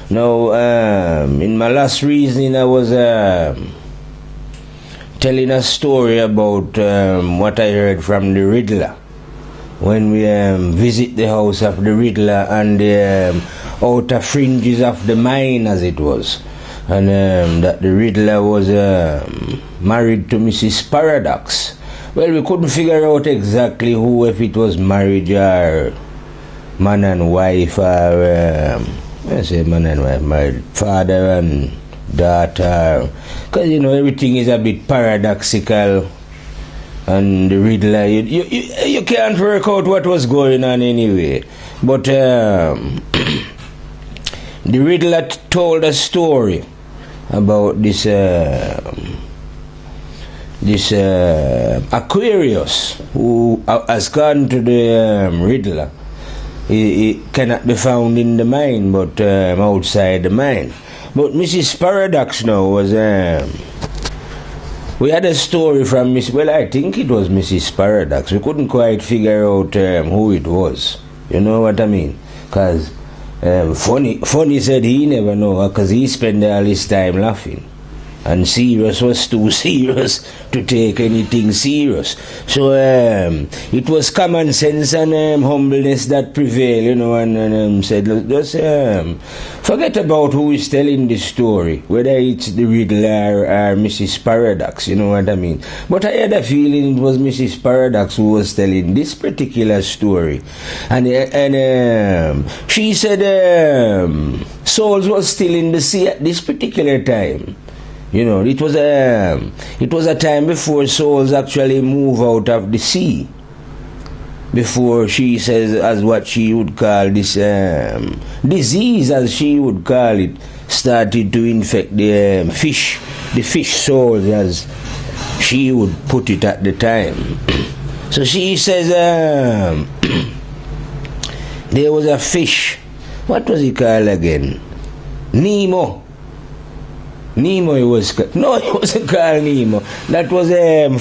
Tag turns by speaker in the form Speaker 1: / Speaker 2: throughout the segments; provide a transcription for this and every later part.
Speaker 1: Now, in my last reasoning, I was telling a story about what I heard from the Riddler when we visit the house of the Riddler and the outer fringes of the mine, as it was, and that the Riddler was married to Mrs. Paradox. Well, we couldn't figure out exactly who, if it was marriage or man and wife, or I say man and wife, married father and daughter, because everything is a bit paradoxical. And the Riddler, you can't work out what was going on anyway. But the Riddler told a story about this Aquarius, who has gone to the Riddler. He cannot be found in the mine, but outside the mine. But Mrs. Paradox now was... we had a story from I think it was Mrs. Paradox. We couldn't quite figure out who it was. You know what I mean? Because Funny said he never know, because he spent all his time laughing. And Serious was too serious to take anything serious. So it was common sense and humbleness that prevailed, and said, just forget about who is telling this story, whether it's the Riddler or Mrs. Paradox, you know what I mean. But I had a feeling it was Mrs. Paradox who was telling this particular story. And she said souls was still in the sea at this particular time. It was a time before souls actually move out of the sea. Before, she says, as what she would call this disease, as she would call it, started to infect the fish souls, as she would put it at the time. So she says there was a fish. What was he called again? Nemo. Nemo it was. No, it wasn't called Nemo. That was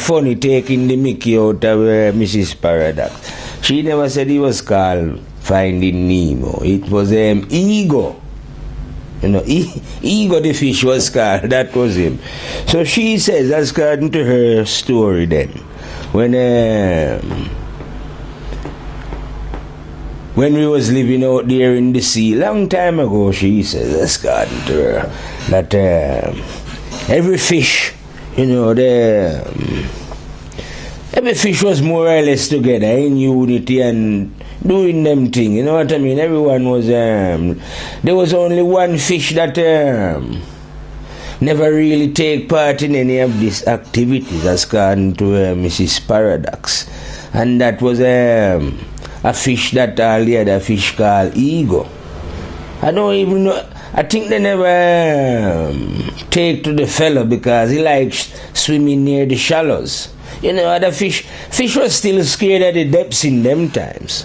Speaker 1: Funny taking the mickey out of Mrs. Paradox. She never said he was called Finding Nemo. It was Ego. Ego the fish was called. That was him. So she says, according to her story then, when we was living out there in the sea, long time ago, she says, according to her, that every fish, every fish was more or less together in unity and doing them thing, you know what I mean? Everyone was, there was only one fish that never really take part in any of these activities, according to Mrs. Paradox. And that was a fish that all the other fish call Ego. I don't even know. I think they never take to the fellow because he likes swimming near the shallows. Other fish was still scared of the depths in them times.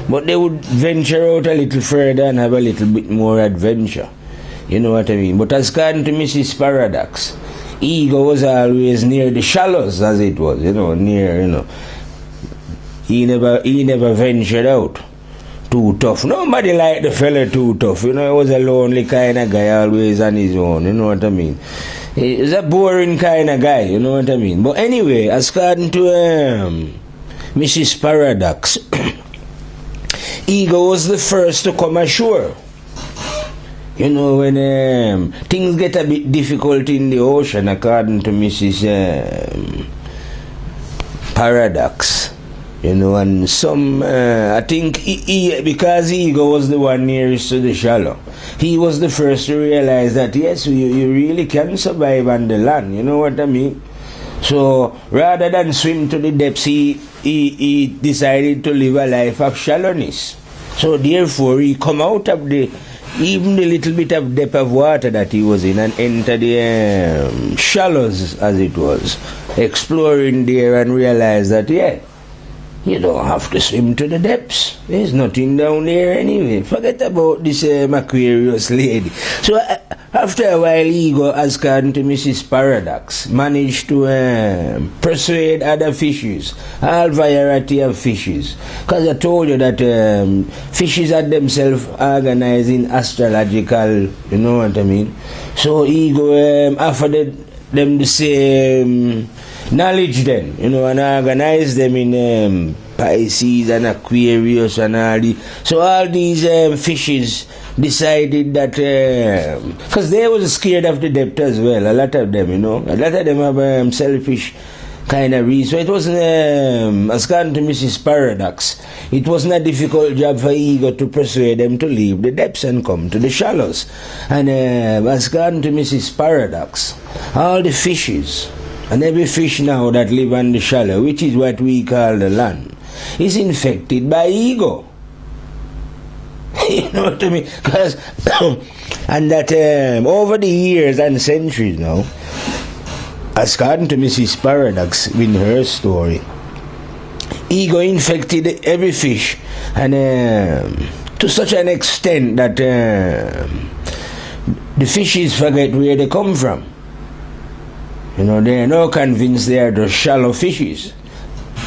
Speaker 1: But they would venture out a little further and have a little bit more adventure. You know what I mean? But as according to Mrs. Paradox, Ego was always near the shallows, as it was, near. He never ventured out. Too tough. Nobody liked the fella too tough. He was a lonely kind of guy, always on his own. You know what I mean? He was a boring kind of guy. You know what I mean? But anyway, as according to Mrs. Paradox, Ego was the first to come ashore. When things get a bit difficult in the ocean, according to Mrs. Paradox. And some, I think, because Ego was the one nearest to the shallow, he was the first to realize that, yes, you really can survive on the land, you know what I mean? So, rather than swim to the depths, he decided to live a life of shallowness. So, therefore, he come out of even the little bit of depth of water that he was in and enter the shallows, as it was, exploring there and realize that, yeah, You don't have to swim to the depths. There's nothing down there anyway. Forget about this Aquarius lady. So after a while, Ego, as according to Mrs. Paradox, managed to persuade other fishes, all variety of fishes. Because I told you that fishes are themselves organized in astrological, you know what I mean? So Ego offered them the same knowledge then, you know, and organize them in Pisces and Aquarius and all the. So all these fishes decided that, because they was scared of the depth as well, a lot of them, you know, a lot of them have selfish kind of reason. So it wasn't, as according to Mrs. Paradox, it wasn't a difficult job for Ego to persuade them to leave the depths and come to the shallows. And as according to Mrs. Paradox, all the fishes, and every fish now that live on the shallow, which is what we call the land, is infected by Ego. You know what I mean? Because and that over the years and centuries now, as according to Mrs. Paradox in her story, Ego infected every fish, and to such an extent that the fishes forget where they come from. You know, they are now convinced they are just shallow fishes,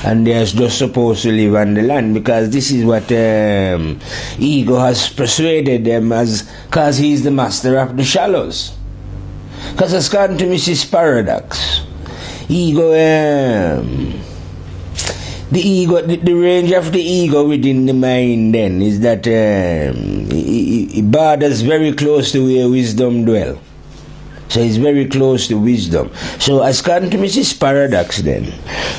Speaker 1: and they are just supposed to live on the land, because this is what Ego has persuaded them as, because he is the master of the shallows. Because according to Mrs. Paradox, Ego, the range of the Ego within the mind then is that it borders very close to where wisdom dwell. So it's very close to wisdom. So as according to Mrs. Paradox then,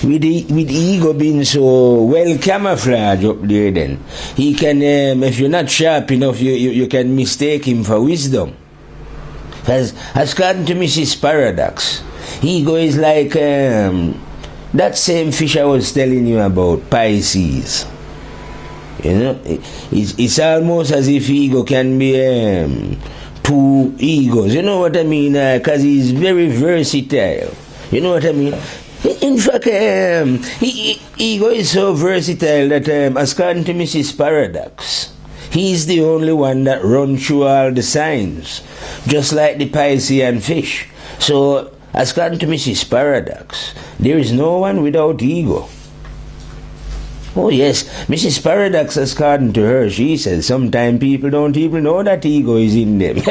Speaker 1: with Ego being so well camouflaged up there then, he can, if you're not sharp enough, you can mistake him for wisdom. As according to Mrs. Paradox, Ego is like that same fish I was telling you about, Pisces. You know, it's almost as if Ego can be two egos, you know what I mean? Because he's very versatile. You know what I mean? In fact, Ego is so versatile that, as according to Mrs. Paradox, he's the only one that runs through all the signs, just like the Piscean fish. So, as according to Mrs. Paradox, there is no one without Ego. Oh yes, Mrs. Paradox, according to her, she says sometimes people don't even know that Ego is in them.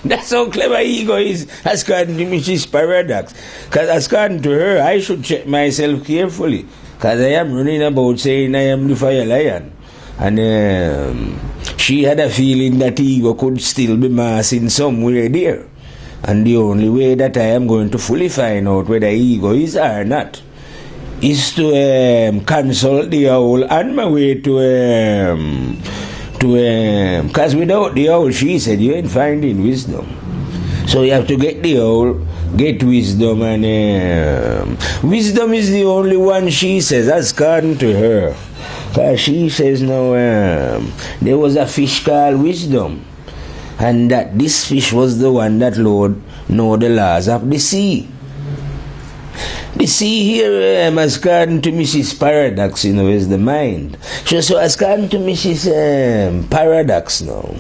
Speaker 1: That's how clever Ego is, according to Mrs. Paradox. Because according to her, I should check myself carefully, because I am running about saying I am the fire lion. And she had a feeling that Ego could still be massing somewhere there. And the only way that I am going to fully find out whether Ego is or not is to consult the owl on my way to because without the owl, she said, you ain't finding wisdom. So you have to get the owl, get wisdom, and wisdom is the only one, she says, as according to her. Because she says now, there was a fish called Wisdom, and that this fish was the one that Lord know the laws of the sea. The sea here, as according to Mrs. Paradox, you know, is the mind. So as according to Mrs. Paradox now,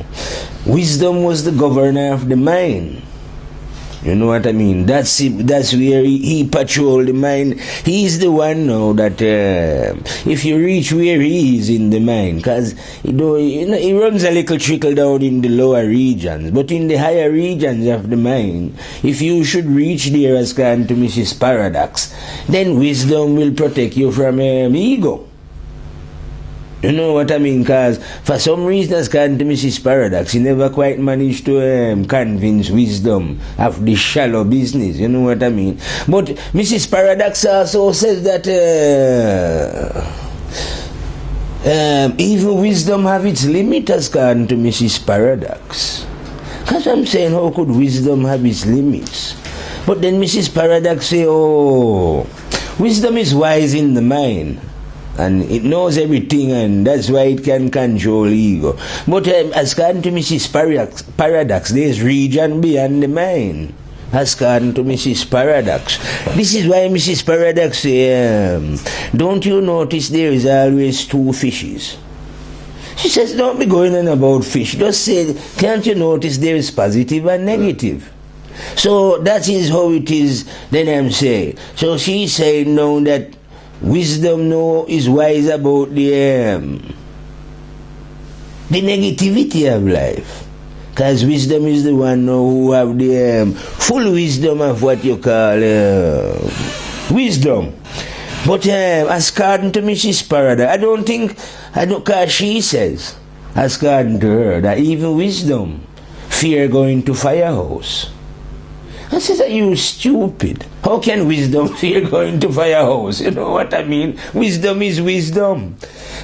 Speaker 1: wisdom was the governor of the mind. You know what I mean? That's where he patrolled the mind. He's the one now that if you reach where he is in the mind, because he runs a little trickle down in the lower regions, but in the higher regions of the mind, if you should reach there, as according to Mrs. Paradox, then wisdom will protect you from ego. You know what I mean? Because for some reason, as according to Mrs. Paradox, he never quite managed to convince wisdom of the shallow business. You know what I mean? But Mrs. Paradox also says that even wisdom have its limit, as according to Mrs. Paradox. Because I'm saying, how could wisdom have its limits? But then Mrs. Paradox say, oh, wisdom is wise in the mind, and it knows everything, and that's why it can control ego. But as according to Mrs. Paradox, there is region beyond the mind, according to Mrs. Paradox. This is why Mrs. Paradox say, don't you notice there is always two fishes? She says, don't be going on about fish. Just say, can't you notice there is positive and negative? So that is how it is, then I'm saying. So she's saying now that wisdom now is wise about the negativity of life. Because wisdom is the one who have the full wisdom of what you call wisdom. But according to Mrs. Paradox, because she says, according to her, that even wisdom fear going to firehouse. I said, are you stupid? How can wisdom fear going to firehouse? You know what I mean? Wisdom is wisdom.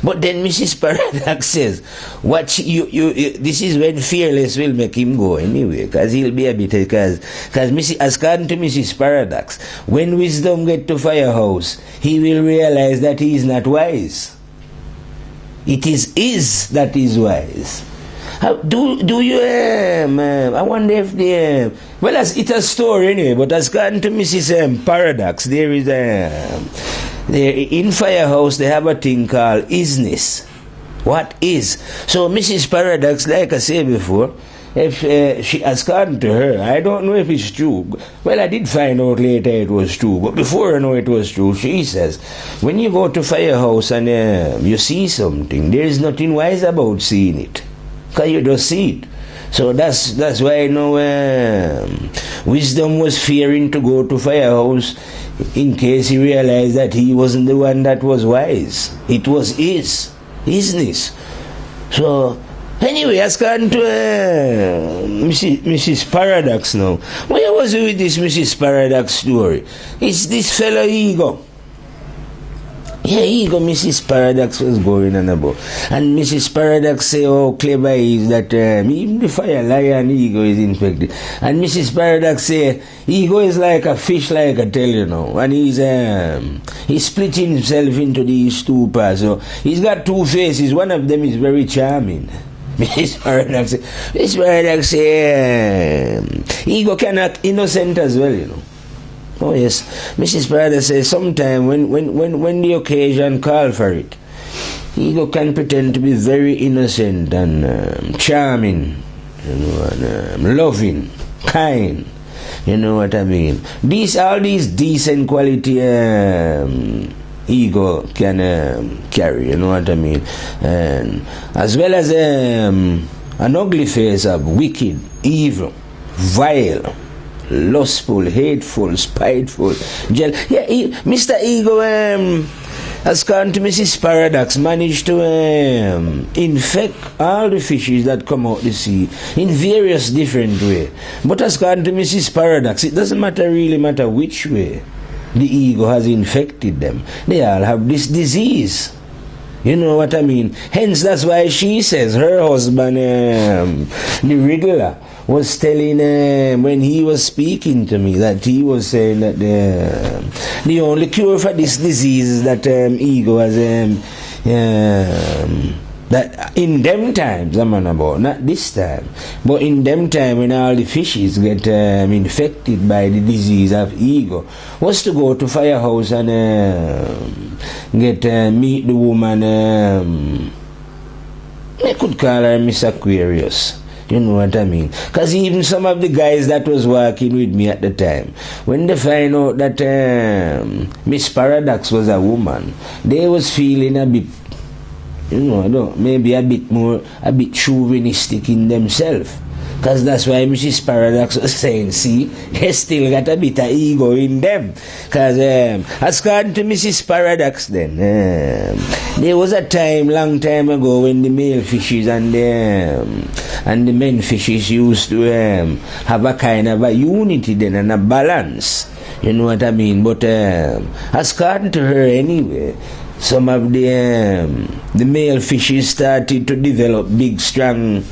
Speaker 1: But then Mrs. Paradox says, this is when fearless will make him go anyway, because he'll be a bit, because according to Mrs. Paradox, when wisdom get to firehouse, he will realize that he is not wise. It is that is wise. Do you, I wonder if well, it's a story anyway, but according to Mrs. Paradox, there is in Firehouse, they have a thing called isness. What is? So Mrs. Paradox, like I said before, if she, according to her, I don't know if it's true. Well, I did find out later it was true, but before I know it was true, she says, when you go to Firehouse and you see something, there is nothing wise about seeing it. Because you just see it. So that's why I know wisdom was fearing to go to Firehouse in case he realized that he wasn't the one that was wise. It was isness. So anyway, according to Mrs. Paradox now, where was it with this Mrs. Paradox story? It's this fellow ego. Yeah, ego Mrs. Paradox was going on about. And Mrs. Paradox say how clever he is that even the fire lion ego is infected. And Mrs. Paradox say ego is like a fish, like I tell you now. And he's splitting himself into these two parts. So he's got two faces. One of them is very charming. Mrs. Paradox say ego cannot innocent as well, you know. Oh yes, Mrs. Paradox says sometime when the occasion call for it, ego can pretend to be very innocent and charming, you know, and loving, kind. You know what I mean? All these decent quality ego can carry. You know what I mean? And as well as an ugly face of wicked, evil, vile, lustful, hateful, spiteful, Mr. Ego, as according to Mrs. Paradox, managed to infect all the fishes that come out the sea in various different ways. But as according to Mrs. Paradox, it doesn't really matter which way the ego has infected them. They all have this disease. You know what I mean? Hence, that's why she says her husband, the Riddler, was telling when he was speaking to me that he was saying that the only cure for this disease is that ego has that in them times, I'm on about, not this time, but in them time when all the fishes get infected by the disease of ego, was to go to Firehouse and get meet the woman. I could call her Miss Aquarius. You know what I mean? Because even some of the guys that was working with me at the time, when they find out that Miss Paradox was a woman, they was feeling a bit, you know, maybe a bit chauvinistic in themselves. Because that's why Mrs. Paradox was saying, see, they still got a bit of ego in them. Because, according to Mrs. Paradox then, there was a time, long time ago, when the male fishes and the men fishes used to have a kind of a unity then and a balance. You know what I mean? But, according to her anyway, some of the male fishes started to develop big, strong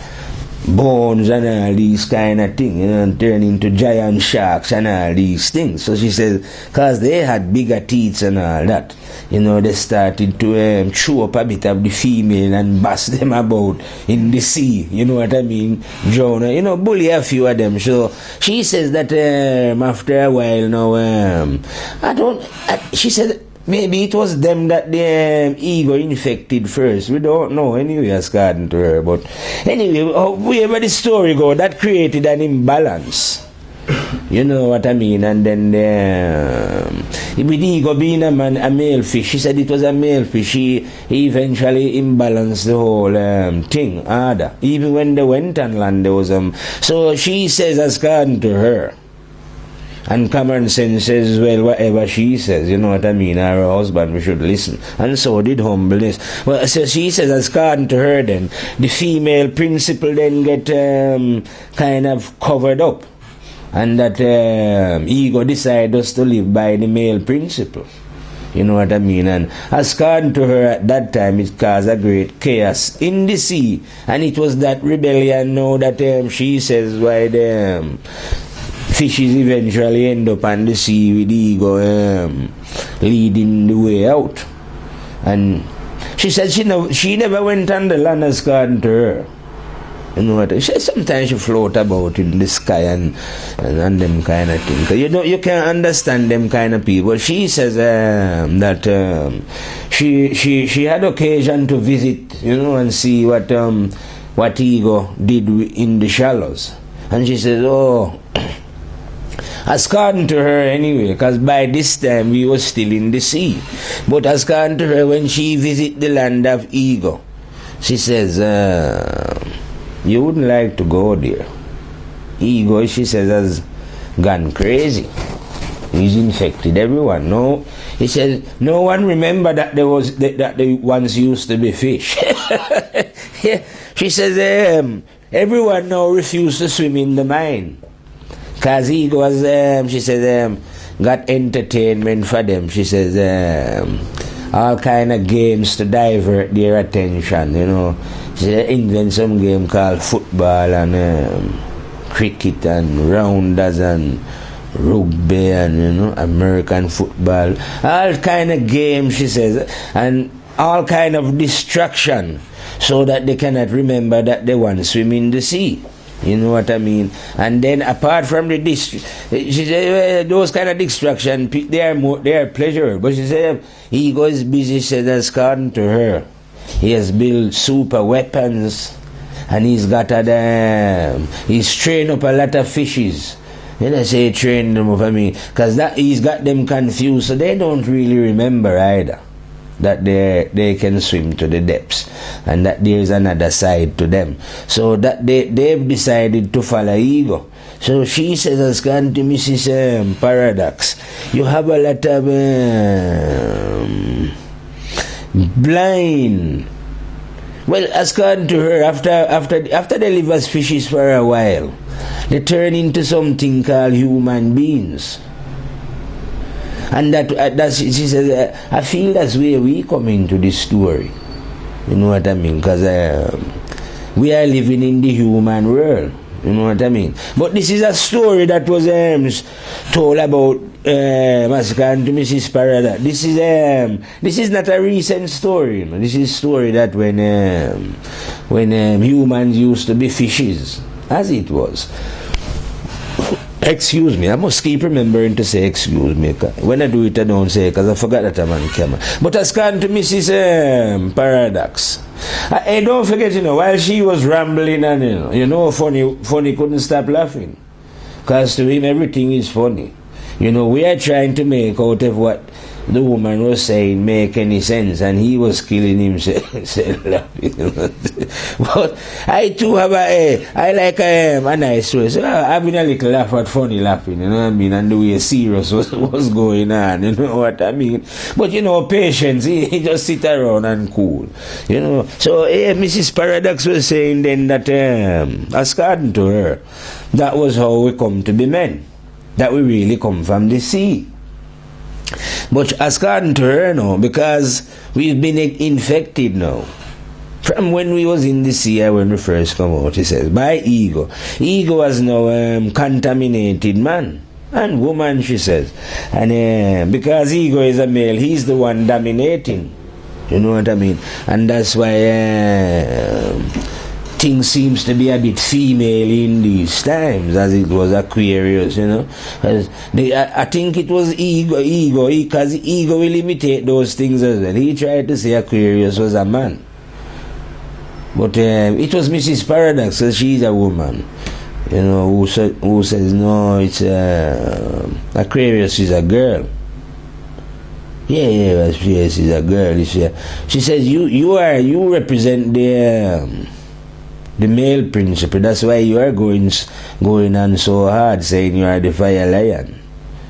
Speaker 1: bones and all these kind of things, and turn into giant sharks and all these things. So she says, because they had bigger teeth and all that, they started to chew up a bit of the female and bust them about in the sea, you know what I mean, drown, bully a few of them. So she says that after a while now, she said, maybe it was them that the ego infected first. We don't know anyway, according to her. But anyway, wherever the story go, that created an imbalance. You know what I mean? And then with ego being a male fish, she said it was a male fish. He eventually imbalanced the whole thing. Even when they went on land, there was so she says, according to her, and common sense says, well, whatever she says, you know what I mean, her husband, we should listen. And so did humbleness. Well, so she says, as according to her then, the female principle then get kind of covered up. And that ego decides to live by the male principle. You know what I mean? And as according to her at that time, it caused a great chaos in the sea. And it was that rebellion now that she says why the fishes eventually end up on the sea with the ego leading the way out. And she said she never went on the land, as according to her. You know what? She said sometimes she float about in the sky and them kind of thing. You can't understand them kind of people. She says that she had occasion to visit, and see what ego did in the shallows. And she says, as according to her anyway, because by this time we were still in the sea. But as according to her, when she visit the land of ego, she says, you wouldn't like to go there. Ego, she says, has gone crazy. He's infected everyone. No, he says, no one remember that that they once used to be fish. Yeah. She says, everyone now refused to swim in the mine. Because ego has, she says, got entertainment for them. She says, all kind of games to divert their attention, She invent some game called football and cricket and rounders and rugby and, American football. All kind of games, she says, and all kind of distraction so that they cannot remember that they once swim in the sea. You know what I mean? And then apart from the she said, those kind of distraction, they are pleasure. But she said, ego is busy, said, as according to her, he has built super weapons, and he's got he's trained up a lot of fishes. Then I say train them up, because he's got them confused, so they don't really remember either that they can swim to the depths, and that there's another side to them. So that they've decided to follow ego. So she says, as according to Mrs. Paradox, you have a lot of blind. Well, as according to her, after they live as fishes for a while, they turn into something called human beings. And that she says, I feel that's where we come into this story. You know what I mean? Because we are living in the human world. You know what I mean? But this is a story that was told about Massacre to Mrs. Paradox. This is not a recent story. This is a story that when humans used to be fishes, as it was. Excuse me, I must keep remembering to say excuse me. When I do it, I don't say, because I forgot that I'm on camera. But as according to Mrs. Paradox, I don't forget, while she was rambling and, funny couldn't stop laughing. Because to him, everything is funny. We are trying to make out of what the woman was saying make any sense, and he was killing himself laughing. But I too have I like a nice story. So having a little laugh at funny laughing, you know what I mean, and the way serious was going on, you know what I mean. But patience, he just sit around and cool, So Mrs. Paradox was saying then that as according to her, that was how we come to be men, that we really come from the sea. But as according to her now, because we've been infected now, From when we was in the sea, when we first come out, he says, by ego. Ego was now contaminated man and woman, she says. And because ego is a male, he's the one dominating. You know what I mean? And that's why things seems to be a bit female in these times, as it was Aquarius, you know. I think it was ego, because ego will imitate those things as well. He tried to say Aquarius was a man. But it was Mrs. Paradox, so she's a woman, you know, who says, no, it's Aquarius is a girl. Yeah, Aquarius is a girl. She says, you represent the male principle. That's why you are going on so hard, saying you are the fire lion.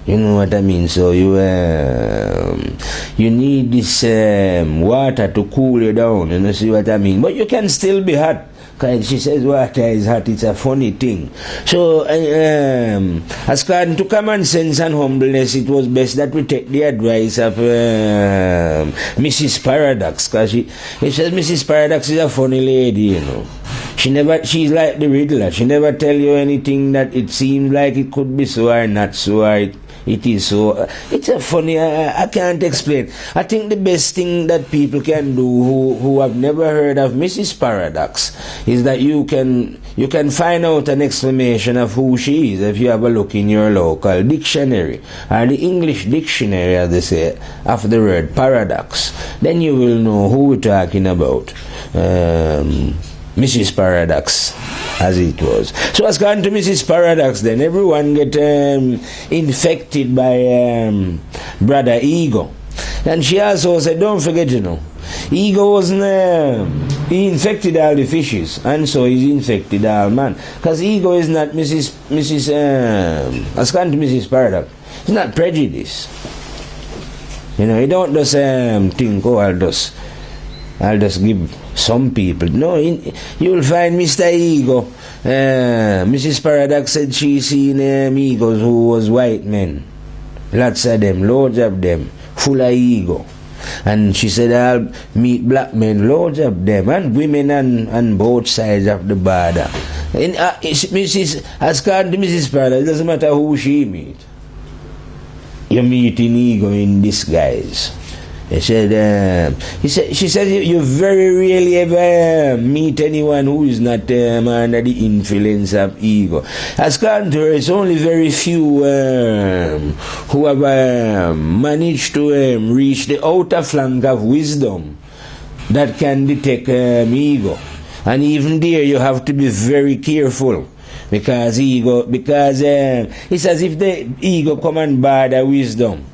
Speaker 1: You know what I mean? So you need this water to cool you down. You know, see what I mean? But you can still be hot. Cause she says water is hot. It's a funny thing. So as according to common sense and humbleness, it was best that we take the advice of Mrs. Paradox. Cause she says Mrs. Paradox is a funny lady, you know. She's like the Riddler. She never tell you anything that it seems like it could be so or not so, or it is so. It's a funny, I can't explain. I think the best thing that people can do who have never heard of Mrs. Paradox is that you can find out an explanation of who she is if you have a look in your local dictionary, or the English dictionary, as they say, of the word paradox. Then you will know who we're talking about. Mrs. Paradox, as it was. So as gone to Mrs. Paradox, then everyone get infected by brother ego. And she also said, don't forget, you know, ego wasn't, he infected all the fishes, and so he's infected all man. Because ego is not as gone to Mrs. Paradox, it's not prejudice. You know, you don't just think, oh, I'll just give some people. No, you'll find Mr. Ego. Mrs. Paradox said she seen egos who was white men. Lots of them, loads of them, full of ego. And she said I'll meet black men, loads of them, and women on both sides of the border. And as called Mrs. Paradox, it doesn't matter who she meet. You meet in ego in disguise. She said you very rarely ever meet anyone who is not under the influence of ego. As according to her, it's only very few who have managed to reach the outer flank of wisdom that can detect ego. And even there you have to be very careful. Because it's as if the ego come and bother wisdom.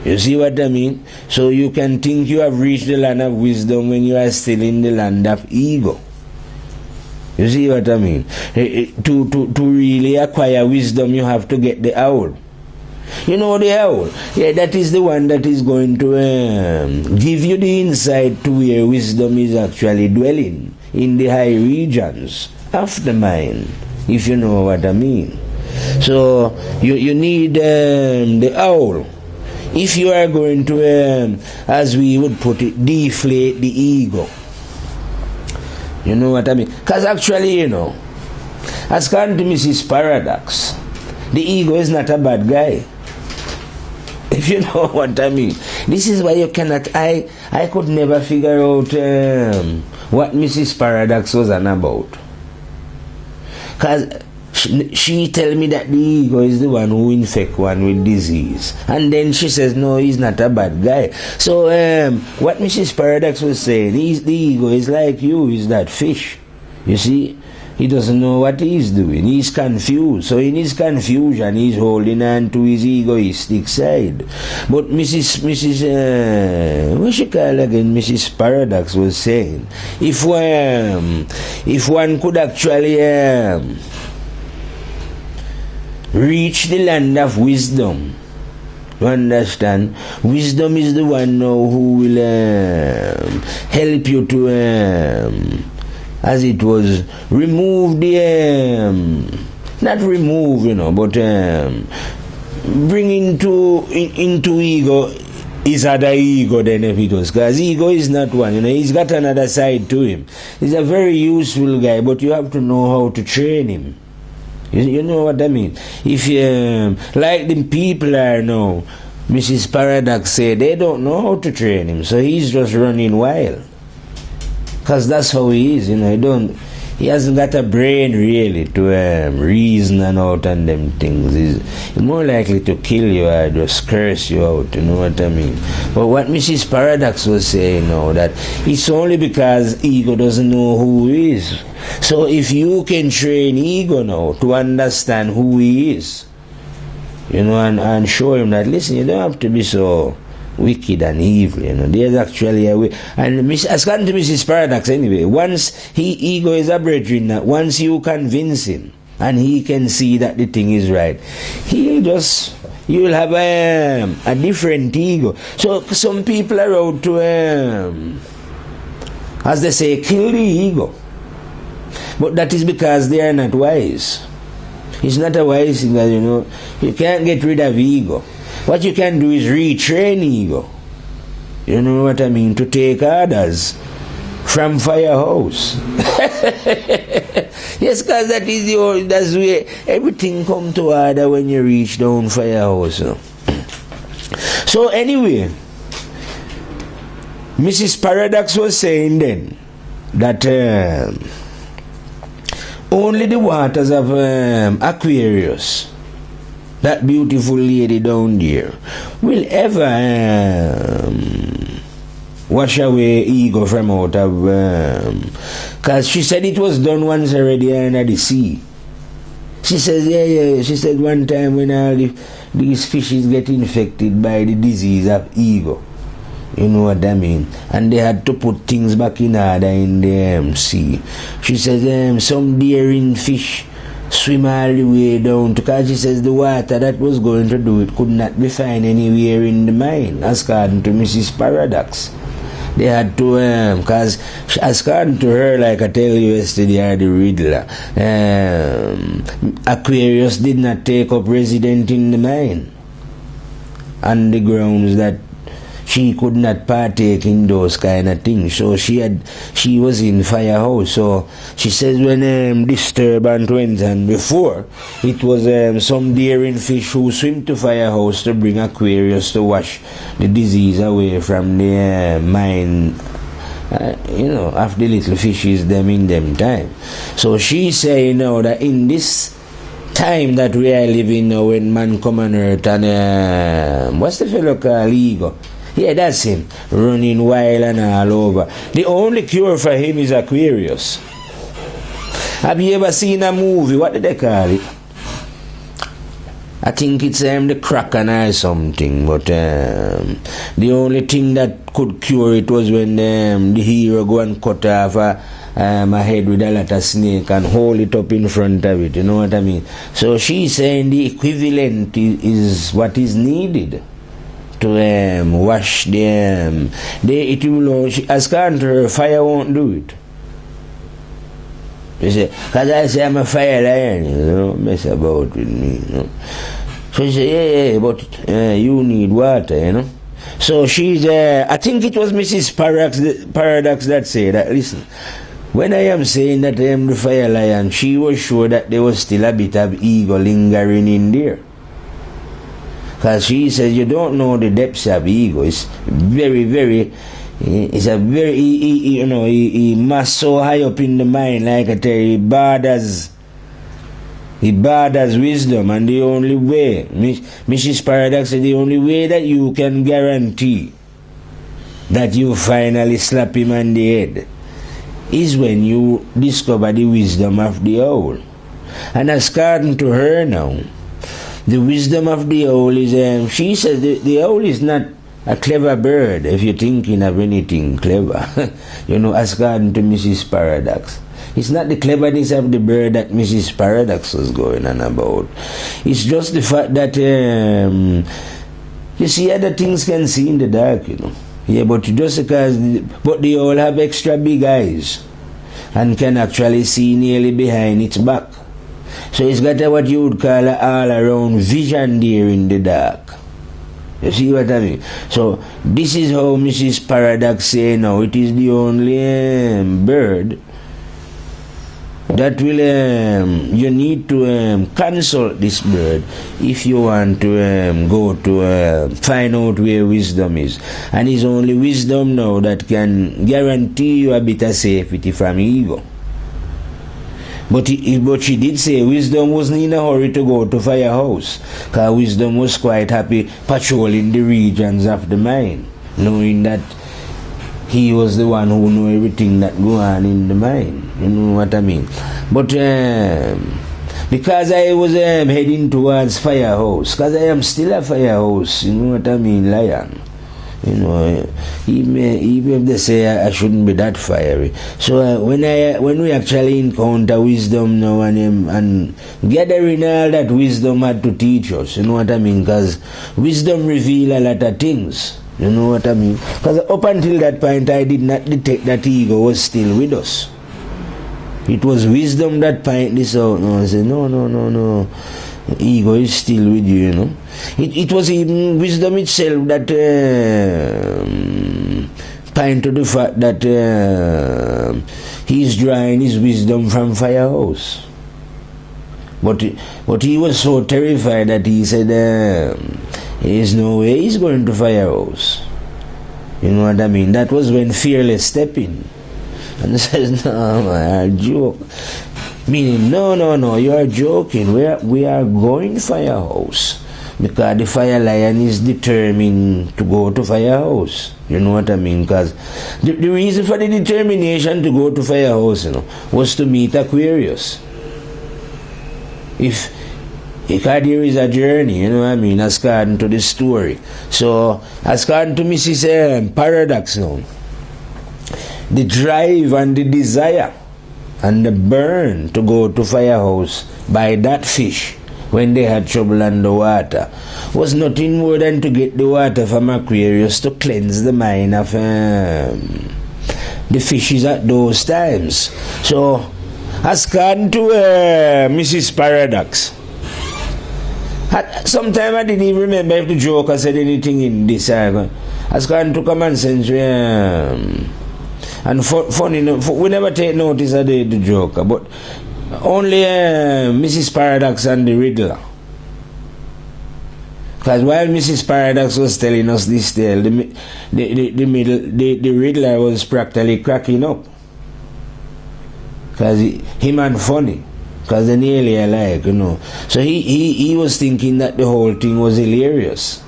Speaker 1: You see what I mean? So you can think you have reached the land of wisdom when you are still in the land of ego. You see what I mean? To really acquire wisdom, you have to get the owl. You know the owl? Yeah, that is the one that is going to give you the insight to where wisdom is actually dwelling, in the high regions of the mind, if you know what I mean. So you need the owl. If you are going to, as we would put it, deflate the ego. You know what I mean? Because actually, you know, as according to Mrs. Paradox, the ego is not a bad guy. If you know what I mean. This is why you cannot, I could never figure out what Mrs. Paradox was on about. Because she tell me that the ego is the one who infect one with disease, and then she says no, he's not a bad guy. So what Mrs. Paradox was saying, the ego is like you, is that fish. You see, he doesn't know what he's doing, he's confused. So in his confusion he's holding on to his egoistic side. But Mrs. what she call again, Mrs. Paradox was saying, if one could actually reach the land of wisdom. You understand? Wisdom is the one now who will help you to, as it was, remove the, not remove, you know, but bring into ego his other ego than if it was. Because ego is not one, he's got another side to him. He's a very useful guy, but you have to know how to train him. You know what I mean? If you, like the people are now, Mrs. Paradox said, they don't know how to train him, so he's just running wild. Because that's how he is, he hasn't got a brain really to reason and out on them things. He's more likely to kill you or just curse you out, you know what I mean? But what Mrs. Paradox was saying now, that it's only because ego doesn't know who he is. So if you can train ego now to understand who he is, and show him that, listen, you don't have to be so wicked and evil, there's actually a way. And according to Mrs. Paradox anyway, once ego is a brethren, that once you convince him and he can see that the thing is right, you'll have a different ego. So some people are out to as they say, kill the ego, but that is because they are not wise. It's not a wise thing that, you can't get rid of ego. What you can do is retrain ego. You know what I mean? To take orders from Firehouse. Yes, because that's where everything come to order when you reach down Firehouse. So anyway, Mrs. Paradox was saying then that only the waters of Aquarius, that beautiful lady down there, will ever wash away ego from out of, because she said it was done once already under the sea. She says, yeah, she said one time when all these fishes get infected by the disease of ego, you know what I mean, and they had to put things back in order in the sea. She says some daring fish swim all the way down, because she says the water that was going to do it could not be found anywhere in the mine, as according to Mrs. Paradox. They had to, because as according to her, like I tell you yesterday, the Riddler, Aquarius did not take up residence in the mine on the grounds that she could not partake in those kind of things. So she was in Firehouse. So she says when disturbance went on before, it was some daring fish who swim to Firehouse to bring Aquarius to wash the disease away from the mine, of the little fishes them in them time. So she's saying now that in this time that we are living now, when man come on earth and what's the fellow called ego? Yeah, that's him, running wild and all over. The only cure for him is Aquarius. Have you ever seen a movie? What did they call it? I think it's the Kraken or something. But the only thing that could cure it was when the hero go and cut off a head with a lot of snake and hold it up in front of it. You know what I mean? So she's saying the equivalent is what is needed to wash them. It will, as according to her, fire won't do it. You see, because I say I'm a fire lion, mess about with me, So she said, yeah, but you need water, So she's, I think it was Mrs. Paradox that said that, listen, when I am saying that I am the fire lion, she was sure that there was still a bit of ego lingering in there. Because she says you don't know the depths of ego. It's very, very, it's a very, he must so high up in the mind, like I tell you, he bothers wisdom, and the only way, Mrs. Paradox said, the only way that you can guarantee that you finally slap him on the head is when you discover the wisdom of the owl. And according to her now, the wisdom of the owl is, she says the owl is not a clever bird if you're thinking of anything clever. As according to Mrs. Paradox. It's not the cleverness of the bird that Mrs. Paradox was going on about. It's just the fact that, you see, other things can see in the dark, Yeah, but just because, but they all have extra big eyes and can actually see nearly behind its back. So it's got what you would call an all-around vision there in the dark. You see what I mean? So this is how Mrs. Paradox say now. It is the only bird that will you need to consult this bird if you want to go to find out where wisdom is. And it's only wisdom now that can guarantee you a bit of safety from ego. But she did say wisdom wasn't in a hurry to go to Firehouse, because wisdom was quite happy patrolling the regions of the mine, knowing that he was the one who knew everything that go on in the mine. You know what I mean? But because I was heading towards Firehouse, because I am still a Firehouse, you know what I mean, Lion. You know, even if they say I shouldn't be that fiery. So when we actually encounter wisdom now and gathering all that wisdom had to teach us, you know what I mean? Because wisdom reveal a lot of things. You know what I mean? Because up until that point, I did not detect that ego was still with us. It was wisdom that pointed this out. No, I said, no. Ego is still with you, you know. It was even wisdom itself that pointed to the fact that he's drawing his wisdom from Firehouse. But he was so terrified that he said, there's no way he's going to Firehouse. You know what I mean? That was when Fearless stepped in and says, no, man, I joke. Meaning, no, you are joking. We are going to Firehouse because the Fire Lion is determined to go to Firehouse. You know what I mean? Because the reason for the determination to go to Firehouse, you know, was to meet Aquarius. Because there is a journey, you know what I mean, as according to the story. So, as according to Mrs. Paradox now, the drive and the desire and the burn to go to Firehouse by that fish when they had trouble underwater was nothing more than to get the water from Aquarius to cleanse the mind of the fishes at those times. So, as according to Mrs. Paradox, sometimes I didn't even remember if the Joker said anything in this. As according to common sense, and funny, we never take notice of the Joker, but only Mrs. Paradox and the Riddler. Because while Mrs. Paradox was telling us this tale, the Riddler was practically cracking up. Because him and funny. Because they're nearly alike, you know. So he was thinking that the whole thing was hilarious.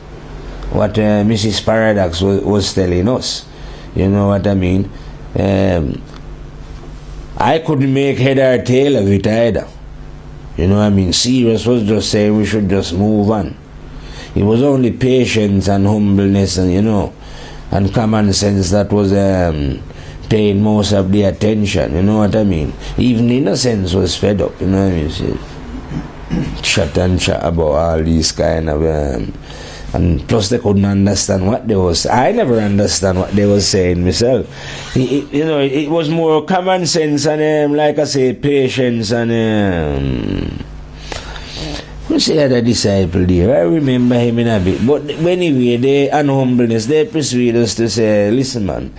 Speaker 1: What Mrs. Paradox was telling us. You know what I mean? I couldn't make head or tail of it either. You know what I mean? Sirius was just saying we should just move on. It was only patience and humbleness and, you know, and common sense that was paying most of the attention. You know what I mean? Even innocence was fed up. You know what I mean? See, chat about all these kind of and plus they couldn't understand what they was. I never understand what they was saying myself. You know, it was more common sense and like I say, patience and who's the other disciple there? I remember him in a bit. But anyway, they and humbleness, they persuade us to say, listen man,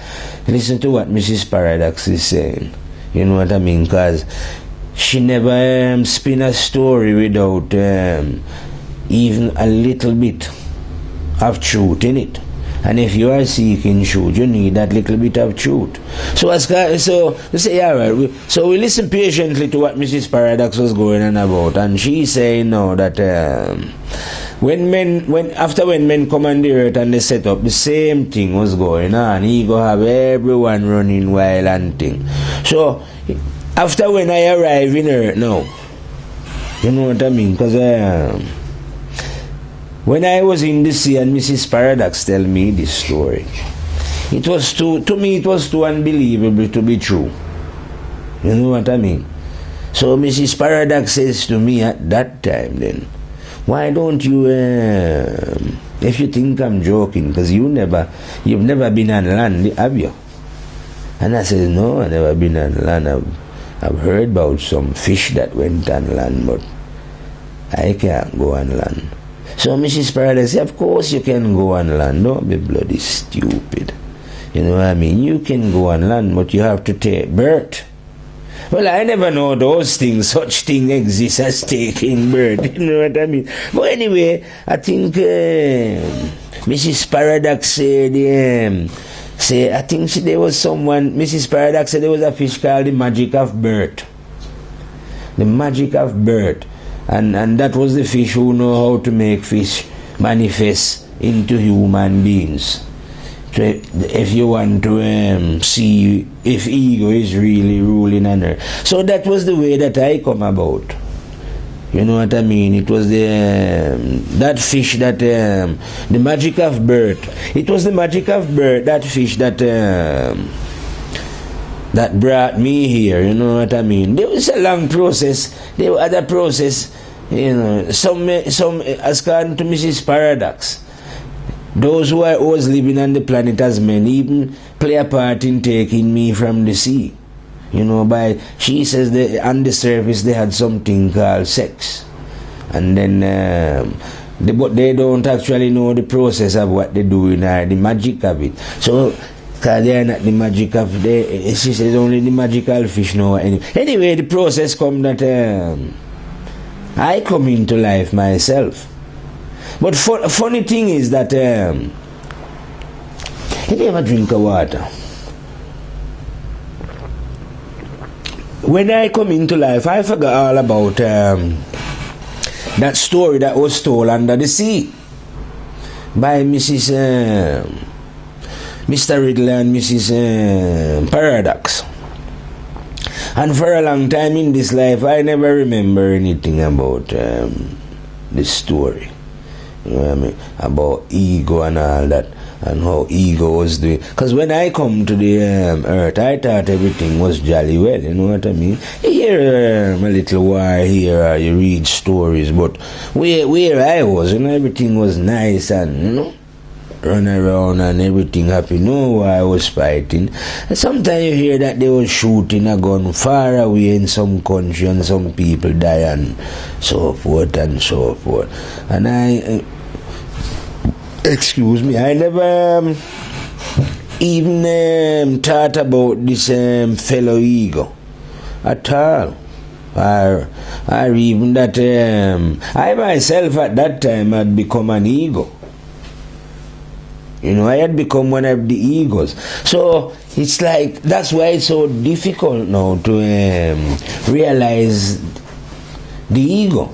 Speaker 1: listen to what Mrs. Paradox is saying. You know what I mean? Because she never spin a story without even a little bit of truth in it. And if you are seeking truth, you need that little bit of truth. So we say, alright, so we listen patiently to what Mrs. Paradox was going on about, and she's saying now that when men come on the earth and they set up, the same thing was going on. He go have everyone running wild and thing. So after when I arrive in earth now, you know what I mean? Because when I was in the sea and Mrs. Paradox tell me this story, it was to me it was too unbelievable to be true. You know what I mean? So Mrs. Paradox says to me at that time then, why don't you, if you think I'm joking, because you've never been on land, have you? And I said, no, I've never been on land. I've heard about some fish that went on land, but I can't go on land. So Mrs. Paradise said, of course you can go on land. Don't be bloody stupid. You know what I mean? You can go on land, but you have to take birth. Well, I never know those things, such thing exists as taking birth. You know what I mean? But anyway, I think Mrs. Paradox said, I think there was someone, Mrs. Paradox said there was a fish called the magic of birth. The magic of birth. And that was the fish who know how to make fish manifest into human beings. If you want to see if ego is really ruling on earth. So that was the way that I come about. You know what I mean? It was that fish that the magic of birth. It was the magic of birth, that fish that that brought me here. You know what I mean? There was a long process. There was other process. You know, some as according to Mrs. Paradox. Those who are always living on the planet as men even play a part in taking me from the sea. You know, she says that on the surface they had something called sex. And then, but they don't actually know the process of what they're doing or the magic of it. So, because they're not the magic of, she says only the magical fish know. Anyway, the process come that I come into life myself. But funny thing is that if you ever drink of water, when I come into life, I forgot all about that story that was told under the sea by Mr. Riddle and Mrs. Paradox. And for a long time in this life, I never remember anything about this story. You know what I mean? About ego and all that, and how ego was doing. Because when I come to the earth, I thought everything was jolly well. You know what I mean? You hear a little war here, you read stories, but where I was, you know, everything was nice and, you know, run around and everything happy. No, I was fighting. And sometimes you hear that they were shooting a gun far away in some country and some people die and so forth and so forth. And I excuse me, I never even thought about this fellow ego at all. Or even that I myself at that time had become an ego. You know, I had become one of the egos. So it's like, that's why it's so difficult now to realize the ego.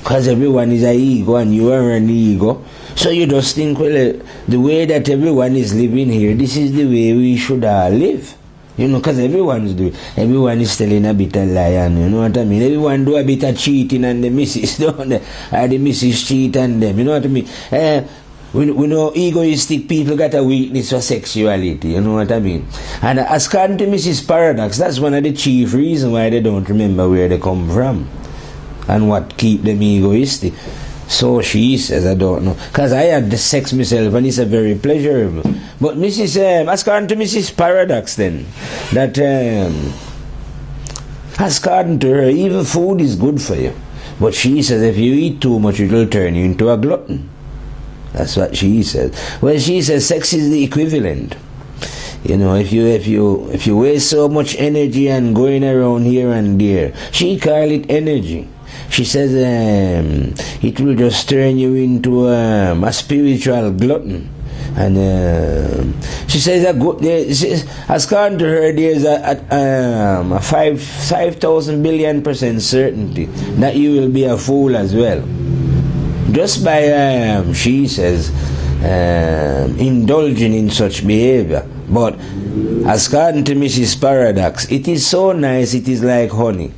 Speaker 1: Because everyone is an ego and you are an ego. So you just think, well, the way that everyone is living here, this is the way we should all live. You know, because everyone is telling a bit of lie, and you know what I mean? Everyone do a bit of cheating and the missus don't they? Or the missus cheat on them, you know what I mean? We know egoistic people got a weakness for sexuality, you know what I mean? And as according to Mrs. Paradox, that's one of the chief reasons why they don't remember where they come from and what keep them egoistic. So she says, I don't know. Because I had the sex myself and it's a very pleasurable. But as according to Mrs. Paradox then, that as according to her, even food is good for you. But she says if you eat too much, it will turn you into a glutton. That's what she says. Well, she says sex is the equivalent. You know, if you waste so much energy and going around here and there, she call it energy. She says it will just turn you into a spiritual glutton. And she says as according to her, there's a 5,000 billion% certainty that you will be a fool as well. Just by, she says, indulging in such behavior. But as according to Mrs. Paradox, it is so nice, it is like honey.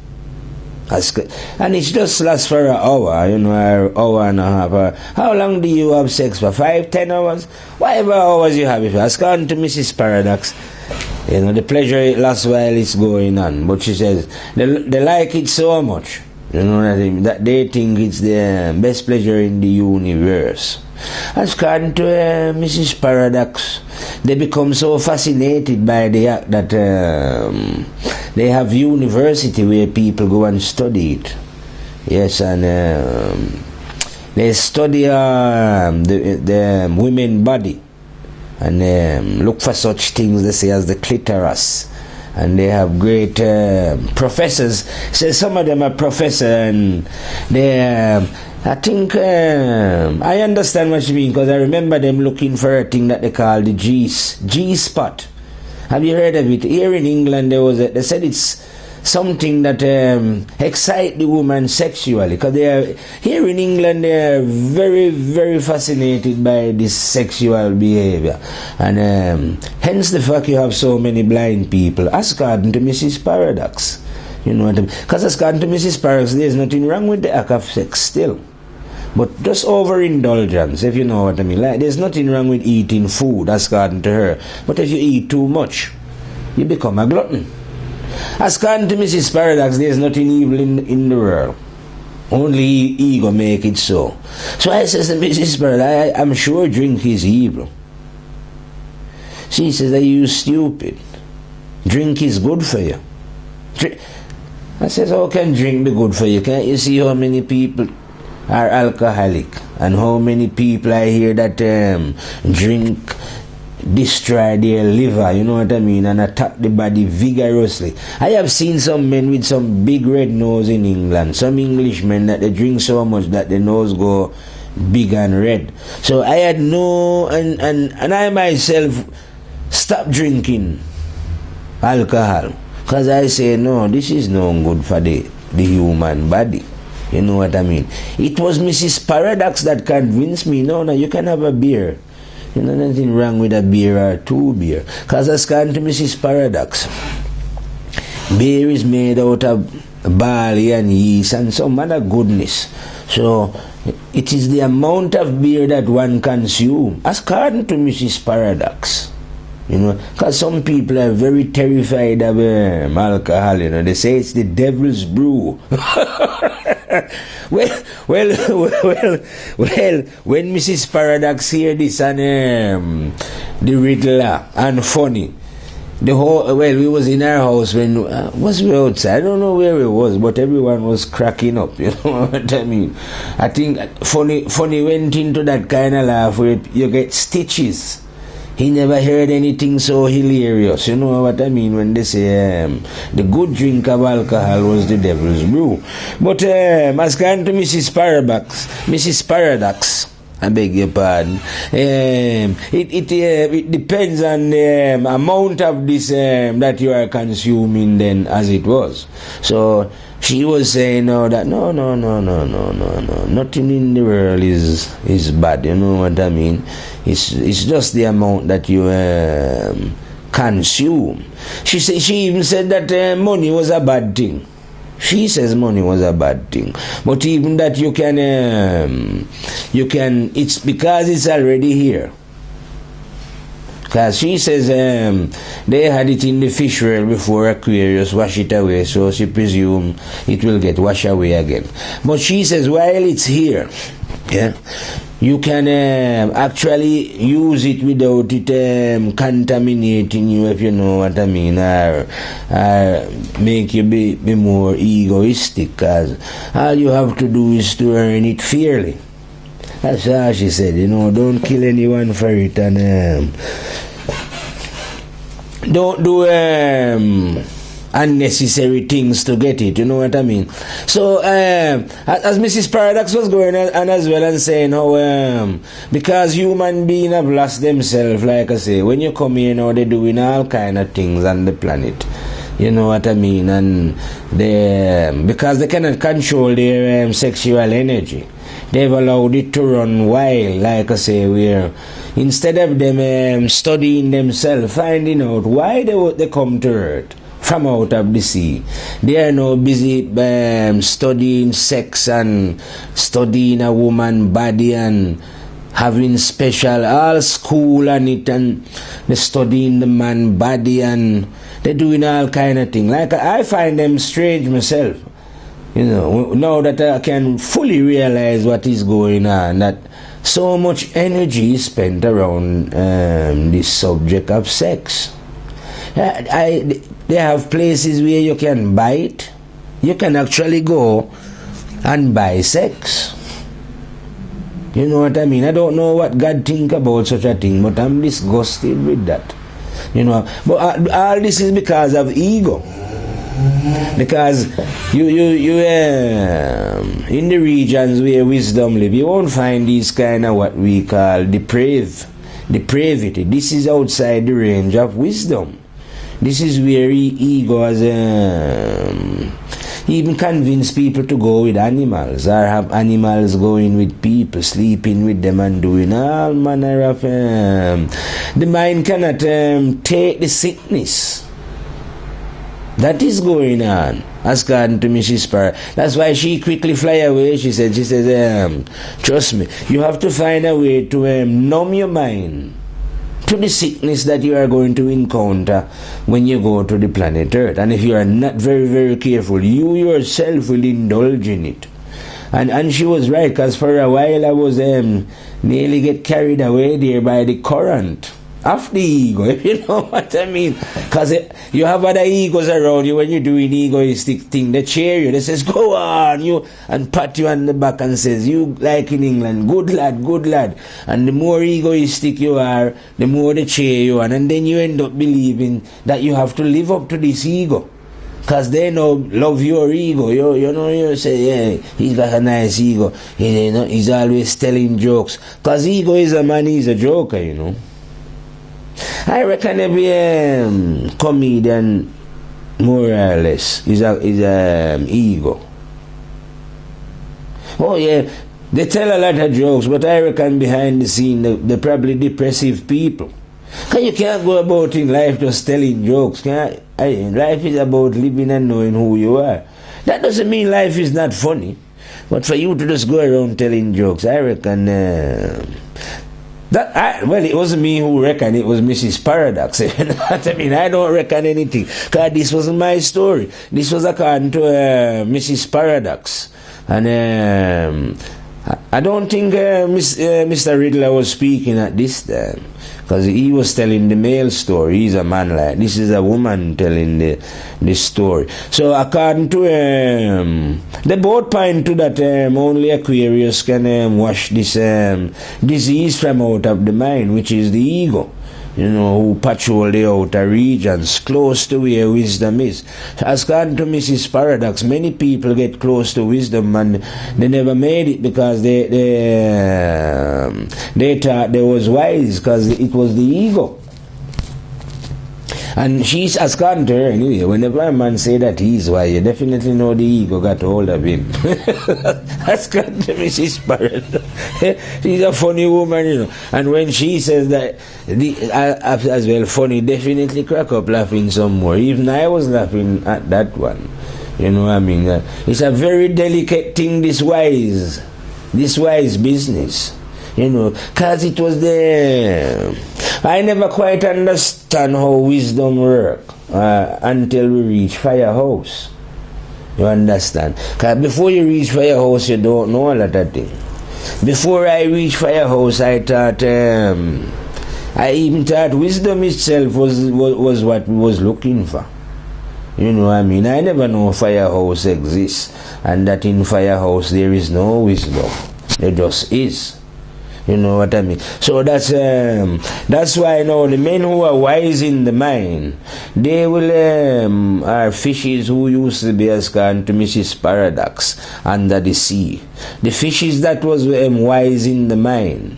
Speaker 1: And it just lasts for an hour, you know, an hour and a half. How long do you have sex for? 5, 10 hours? Whatever hours you have it for. As according to Mrs. Paradox, you know, the pleasure it lasts while it's going on. But she says, they like it so much. You know what I mean? That they think it's the best pleasure in the universe. As according to Mrs. Paradox, they become so fascinated by the act that they have university where people go and study it. Yes, and They study the women body and look for such things, they say, as the clitoris. And they have great professors. So some of them are professors, and they, I think, I understand what you mean, because I remember them looking for a thing that they call the G-spot. Have you heard of it? Here in England, they said it's something that excite the woman sexually, because here in England they are very, very fascinated by this sexual behavior, and hence the fact you have so many blind people. According to Mrs. Paradox, you know what I mean? Because according to Mrs. Paradox, there's nothing wrong with the act of sex still, but just overindulgence, if you know what I mean. Like, there's nothing wrong with eating food, according to her, but if you eat too much, you become a glutton. According to Mrs. Paradox, there's nothing evil in the world. Only ego make it so. So I says to Mrs. Paradox, I'm sure drink is evil. She says, are you stupid? Drink is good for you. I says, how can drink be good for you? Can't you see how many people are alcoholic? And how many people I hear that drink destroy their liver, you know what I mean, and attack the body vigorously. I have seen some men with some big red nose in England, some Englishmen that they drink so much that their nose go big and red. So I had and I myself stopped drinking alcohol, because I say, no, this is no good for the human body. You know what I mean? It was Mrs. Paradox that convinced me, no, you can have a beer. You know, nothing wrong with a beer or two beer. Because according to Mrs. Paradox, beer is made out of barley and yeast and some other goodness. So it is the amount of beer that one consumes, according to Mrs. Paradox. You know, because some people are very terrified of alcohol. You know, they say it's the devil's brew. well, when Mrs. Paradox hear this and the riddler and funny, we was in our house when was we outside? I don't know where it was, but everyone was cracking up. You know what I mean? I think funny went into that kind of laugh where you get stitches. He never heard anything so hilarious. You know what I mean when they say the good drink of alcohol was the devil's brew. But as kind to Mrs. Paradox, I beg your pardon. It depends on the amount of this that you are consuming then, as it was. So she was saying that no, nothing in the world is bad. You know what I mean? It's just the amount that you consume. She even said that money was a bad thing. She says money was a bad thing, but even that you can, it's because it's already here. Because she says they had it in the fish world before Aquarius wash it away, so she presumes it will get washed away again. But she says while it's here, yeah, you can actually use it without it contaminating you, if you know what I mean, or make you be more egoistic, because all you have to do is to earn it fairly. That's how she said, you know, don't kill anyone for it, and don't do unnecessary things to get it, you know what I mean? So as Mrs. Paradox was going on as well and saying how because human beings have lost themselves, like I say, when you come here now, they're doing all kind of things on the planet, you know what I mean, and because they cannot control their sexual energy, they've allowed it to run wild, like I say, where instead of them studying themselves, finding out why they come to Earth from out of the sea, they are now busy studying sex and studying a woman's body and having special all school on it, and they're studying the man's body and they're doing all kind of things. Like I find them strange myself. You know, now that I can fully realize what is going on, that so much energy is spent around this subject of sex. They have places where you can buy it. You can actually go and buy sex. You know what I mean? I don't know what God think about such a thing, but I'm disgusted with that. You know, but all this is because of ego. Because you in the regions where wisdom live, you won't find these kind of what we call depravity. This is outside the range of wisdom. This is where ego has even convince people to go with animals, or have animals going with people, sleeping with them and doing all manner of the mind cannot take the sickness that is going on, as according to Mrs. Sparrow. That's why she quickly fly away. She says, trust me, you have to find a way to numb your mind to the sickness that you are going to encounter when you go to the planet Earth. And if you are not very, very careful, you yourself will indulge in it. And she was right, because for a while I was nearly get carried away there by the current of the ego, if you know what I mean. Because you have other egos around you when you're doing egoistic thing. They cheer you, they says, go on, you, and pat you on the back and says, you like in England, good lad, good lad. And the more egoistic you are, the more they cheer you on. And then you end up believing that you have to live up to this ego, because they know love your ego. You know, you say, yeah, he's got a nice ego. He's always telling jokes. Because ego is a man, he's a joker, you know. I reckon every comedian, more or less, is a ego. Oh yeah, they tell a lot of jokes, but I reckon behind the scene they're probably depressive people. Because you can't go about in life just telling jokes. Life is about living and knowing who you are. That doesn't mean life is not funny, but for you to just go around telling jokes, I reckon well, it wasn't me who reckoned, it was Mrs. Paradox. You know what I mean? I don't reckon anything, because this wasn't my story. This was according to Mrs. Paradox. And I don't think Mr. Riddler was speaking at this time, because he was telling the male story. He's a man like this. Is a woman telling the story. So according to they both point to that only Aquarius can wash this disease from out of the mind, which is the ego, you know, who patrol the outer regions close to where wisdom is. As according to Mrs. Paradox, many people get close to wisdom and they never made it, because they thought they was wise, because it was the ego. And she's as according to her anyway, whenever a man say that he's wise, you definitely know the ego got hold of him. As according to Mrs. Paradox. She's a funny woman, you know. And when she says that, as well, funny, definitely crack up laughing some more. Even I was laughing at that one. You know what I mean? It's a very delicate thing, this wise business. You know, because it was there. I never quite understand how wisdom work until we reach Firehouse. You understand? Because before you reach Firehouse, you don't know a lot of things. Before I reached Firehouse, I thought, I even thought wisdom itself was what we was looking for. You know what I mean? I never know Firehouse exists, and that in Firehouse there is no wisdom. There just is. You know what I mean? So that's why now the men who are wise in the mind, they will are fishes who used to be as according to Mrs. Paradox under the sea. The fishes that was wise in the mind,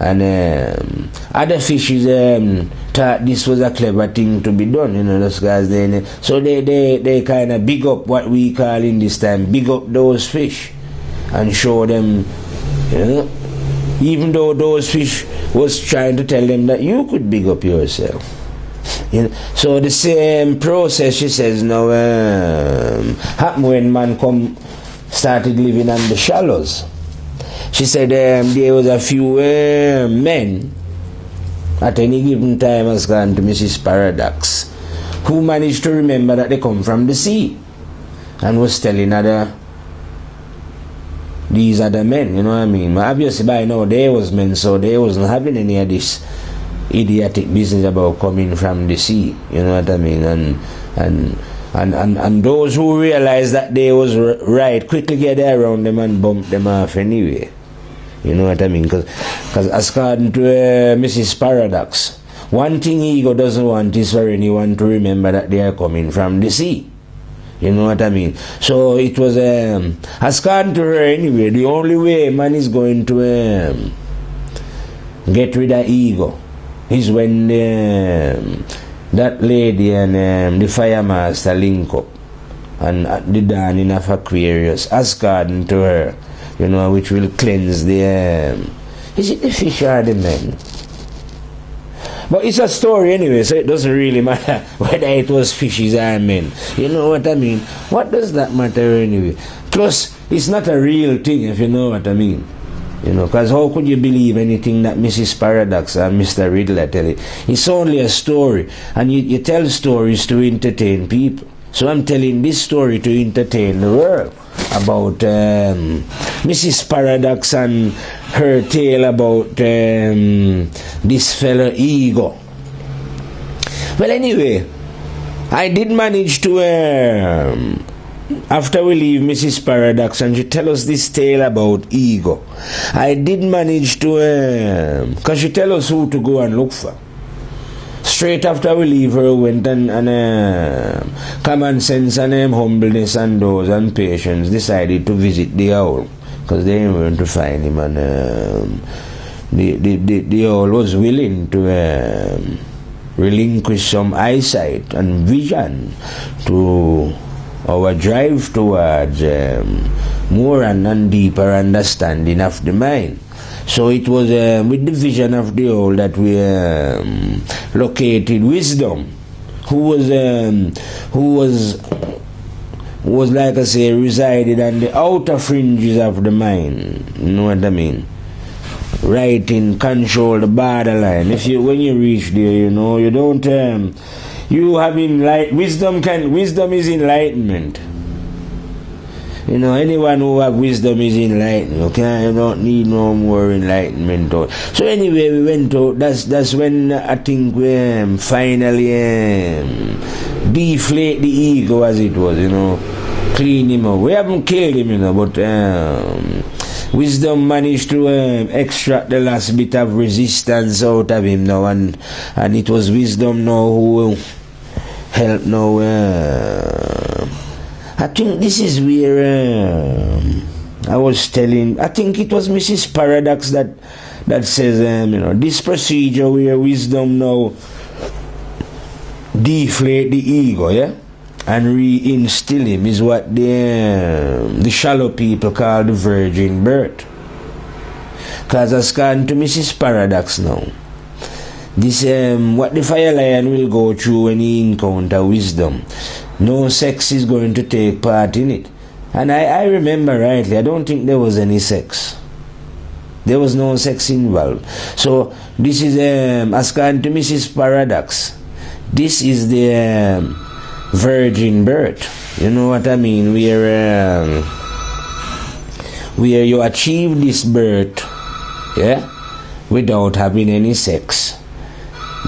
Speaker 1: and other fishes thought this was a clever thing to be done. You know, those guys. So they kind of big up what we call in this time, big up those fish, and show them, you know. Even though those fish was trying to tell them that you could big up yourself. You know? So the same process, she says, now happened when man started living on the shallows. She said there was a few men at any given time, as gone to Mrs. Paradox, who managed to remember that they come from the sea, and was telling these other men, you know what I mean? But obviously by now they was men, so they wasn't having any of this idiotic business about coming from the sea, you know what I mean? And those who realized that they was right quickly get around them and bump them off anyway. You know what I mean? Because according to Mrs. Paradox, one thing ego doesn't want is for anyone to remember that they are coming from the sea. You know what I mean? So it was, according to her anyway, the only way man is going to get rid of ego is when that lady and the fire master link up and at the dawning of Aquarius, according to her, you know, which will cleanse the is it the fish or the men? But it's a story anyway, so it doesn't really matter whether it was fishes or men. You know what I mean? What does that matter anyway? Plus, it's not a real thing, if you know what I mean. You know, because how could you believe anything that Mrs. Paradox and Mr. Riddler tell you? It's only a story, and you tell stories to entertain people. So I'm telling this story to entertain the world about Mrs. Paradox and her tale about this fellow ego. Well, anyway, I did manage to, after we leave Mrs. Paradox and she tell us this tale about ego, I did manage to, because she tell us who to go and look for. Straight after we leave her, went and common sense and humbleness and those and patience decided to visit the owl, because they weren't to find him, and the owl was willing to relinquish some eyesight and vision to our drive towards more and deeper understanding of the mind. So it was with the vision of the owl that we located Wisdom, who was like I say, resided on the outer fringes of the mind. You know what I mean? Right in control the borderline. When you reach there, you know, you don't you have wisdom is enlightenment. You know, anyone who have wisdom is enlightened. Okay, you don't need no more enlightenment. So anyway, we went out. That's when I think we finally deflate the ego, as it was. You know, clean him up. We haven't killed him, you know, but Wisdom managed to extract the last bit of resistance out of him now, and it was Wisdom now who helped now. I think this is where I was telling, I think it was Mrs. Paradox that says, you know, this procedure where Wisdom now deflate the ego, yeah, and reinstill him is what the shallow people call the virgin birth. Because as according to Mrs. Paradox now, this what the fire lion will go through when he encounter Wisdom, no sex is going to take part in it. And I remember rightly, I don't think there was any sex. There was no sex involved. So this is as according to Mrs. Paradox, this is the virgin birth. You know what I mean? Where you achieve this birth, yeah, without having any sex.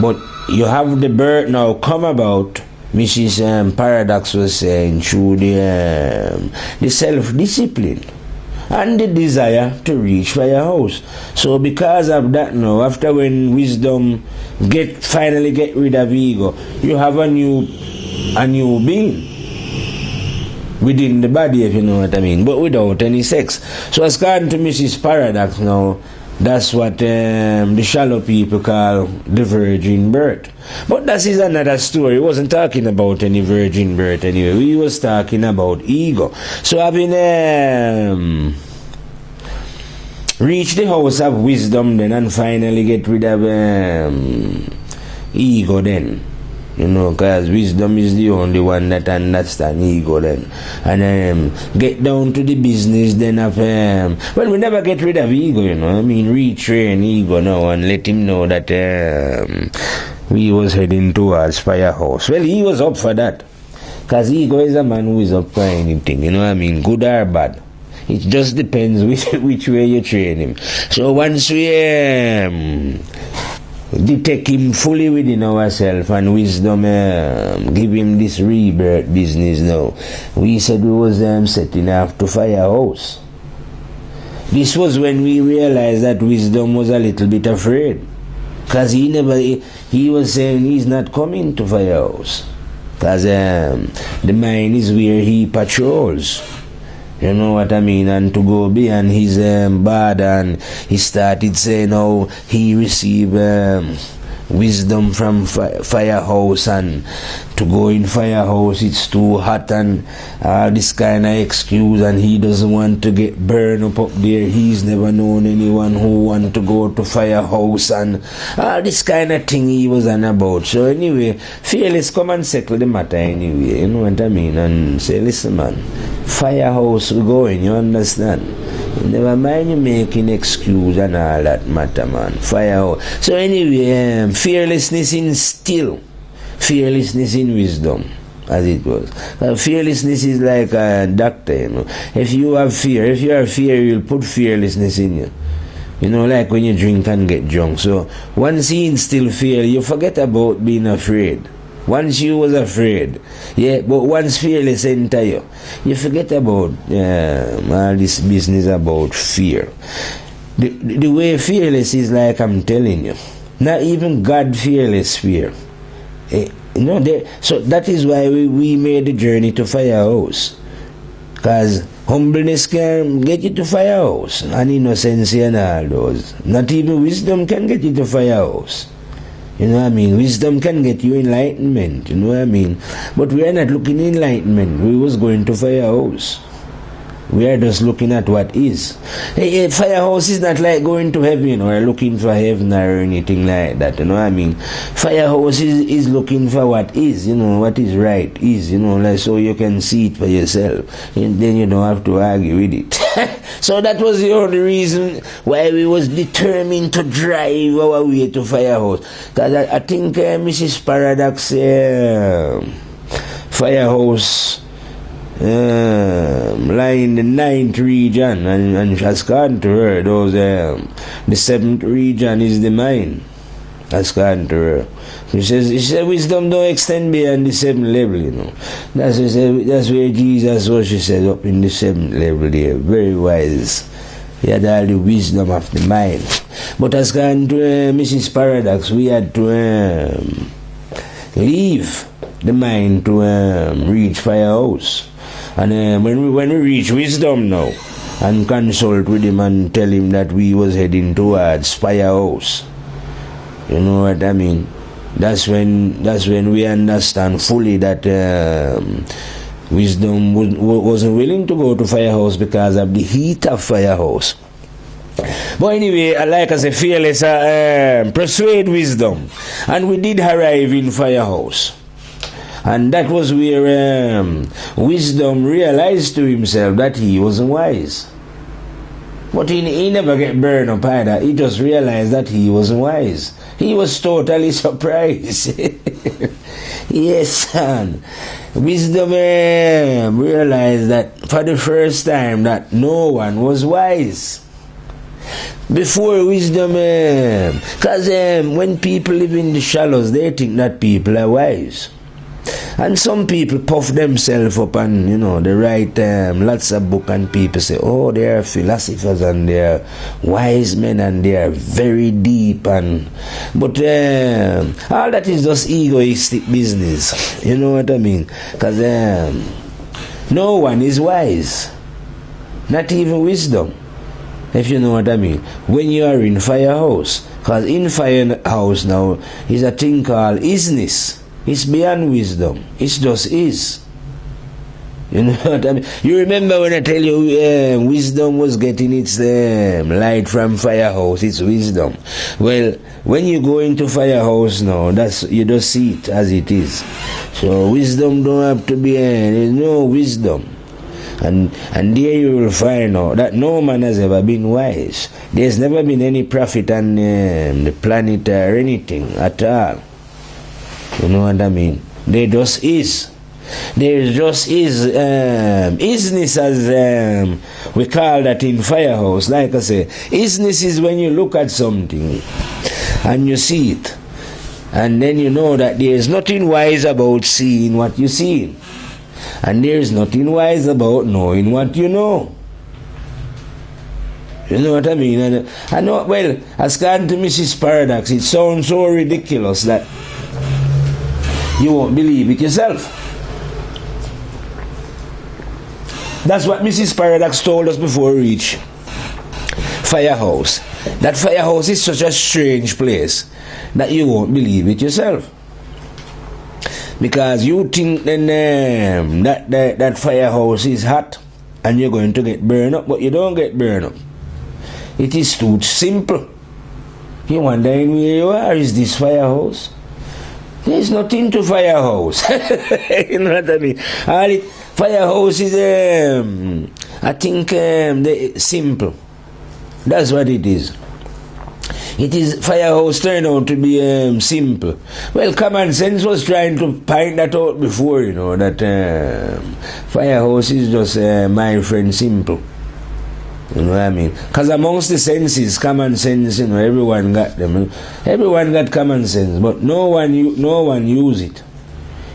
Speaker 1: But you have the birth now come about, Mrs. Paradox was saying, through the self-discipline and the desire to reach for your house. So because of that now, after when Wisdom finally get rid of ego, you have a new being within the body, if you know what I mean, but without any sex. So as according to Mrs. Paradox now, that's what the shallow people call the virgin birth. But that is another story. He wasn't talking about any virgin birth anyway. We was talking about ego. So having reached the house of Wisdom then, and finally get rid of ego then. You know, because Wisdom is the only one that understands ego then. And get down to the business then of, well, we never get rid of ego, you know. I mean, retrain ego now and let him know that we was heading towards Firehouse. Well, he was up for that. Because ego is a man who is up for anything, you know what I mean, good or bad. It just depends which way you train him. So once we detect him fully within ourselves and Wisdom give him this rebirth business now, we said we was setting off to Firehouse. This was when we realized that wisdom was a little bit afraid. Because he was saying he's not coming to Firehouse. Because the mine is where he patrols. You know what I mean? And to go beyond his border, and he started saying how he received wisdom from Firehouse, and to go in Firehouse it's too hot, and this kind of excuse, and he doesn't want to get burned up there. He's never known anyone who want to go to Firehouse, and this kind of thing he was on about. So anyway, Fearless come and settle the matter anyway, you know what I mean, and say, listen man, Firehouse we're going, you understand? Never mind you making excuse and all that matter, man. Firehouse. So anyway, fearlessness in still, fearlessness in wisdom, as it was. Fearlessness is like a doctor, you know. If you have fear, you'll put fearlessness in you. You know, like when you drink and get drunk. So once you instill fear, you forget about being afraid. Once you was afraid, yeah, but once fearless enter you, you forget about all this business about fear. The way fearless is like I'm telling you, not even God fearless fear. So that is why we made the journey to Firehouse. Because humbleness can get you to Firehouse, and innocence and all those. Not even wisdom can get you to Firehouse. You know what I mean? Wisdom can get you enlightenment, you know what I mean? But we are not looking enlightenment. We was going to Firehouse. We are just looking at what is. Hey, Firehouse is not like going to heaven or looking for heaven or anything like that, you know what I mean? Firehouse is looking for what is, you know, what is right is, you know, like so you can see it for yourself. And then you don't have to argue with it. So that was the only reason why we was determined to drive our way to Firehouse. Because I think Mrs. Paradox Firehouse lying in the 9th region, and has gone to her those the 7th region is the mine. Has gone to her. She said wisdom don't extend beyond the 7th level, you know. That's where Jesus was, she said, up in the 7th level there. Very wise. He had all the wisdom of the mind. But as gone to Mrs. Paradox, we had to leave the mine to reach Firehouse. And when we reach wisdom now, and consult with him and tell him that we was heading towards Firehouse, you know what I mean? That's when we understand fully that wisdom wasn't willing to go to Firehouse because of the heat of Firehouse. But anyway, like I say, fearless persuade wisdom, and we did arrive in Firehouse. And that was where wisdom realized to himself that he wasn't wise. But he never get burned up either. He just realized that he wasn't wise. He was totally surprised. Yes, son. Wisdom realized that for the first time that no one was wise. Before wisdom, because when people live in the shallows, they think that people are wise. And some people puff themselves up and, you know, they write lots of books and people say, oh, they are philosophers and they are wise men and they are very deep. But all that is just egoistic business. You know what I mean? Because no one is wise. Not even wisdom. If you know what I mean. When you are in Firehouse. Because in Firehouse now is a thing called isness. It's beyond wisdom. It's just is. You know what I mean? You remember when I tell you wisdom was getting its light from Firehouse. It's wisdom. Well, when you go into Firehouse now, you just see it as it is. So wisdom don't have to be. There's no wisdom. And there you will find out that no man has ever been wise. There's never been any prophet on the planet or anything at all. You know what I mean? There just is. There just is isness, as we call that in Firehouse. Like I say, isness is when you look at something and you see it, and then you know that there is nothing wise about seeing what you see, and there is nothing wise about knowing what you know. You know what I mean? And I know, well, as according to Mrs. Paradox, it sounds so ridiculous that you won't believe it yourself. That's what Mrs. Paradox told us before we reached Firehouse. That Firehouse is such a strange place that you won't believe it yourself. Because you think then that Firehouse is hot and you're going to get burned up, but you don't get burned up. It is too simple. You wondering where you are, is this Firehouse? There's nothing to Firehouse. You know what I mean? Firehouse is, I think, simple. That's what it is. It is, Firehouse turned out to be simple. Well, common sense was trying to point that out before, you know, that Firehouse is just, my friend, simple. You know what I mean? Because amongst the senses, common sense, you know, everyone got them. Everyone got common sense, but no one use it.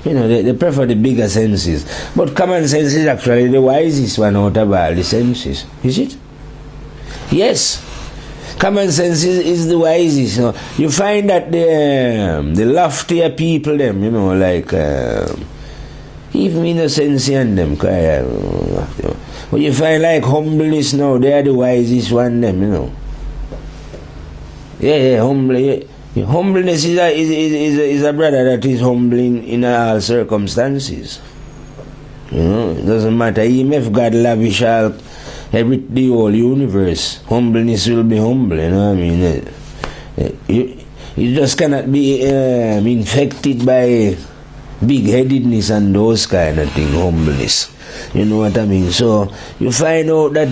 Speaker 1: You know, they prefer the bigger senses. But common sense is actually the wisest one out of all the senses. Is it? Yes. Common sense is the wisest. You know, you find that the loftier people, them, you know, like even innocence and them, but you find like humbleness now, they are the wisest one, them, you know. Yeah, humbleness is a brother that is humble in all circumstances. You know, it doesn't matter. Even if God lavish out the whole universe, humbleness will be humble. You know what I mean? You just cannot be infected by big-headedness and those kind of things, humbleness. You know what I mean? So you find out that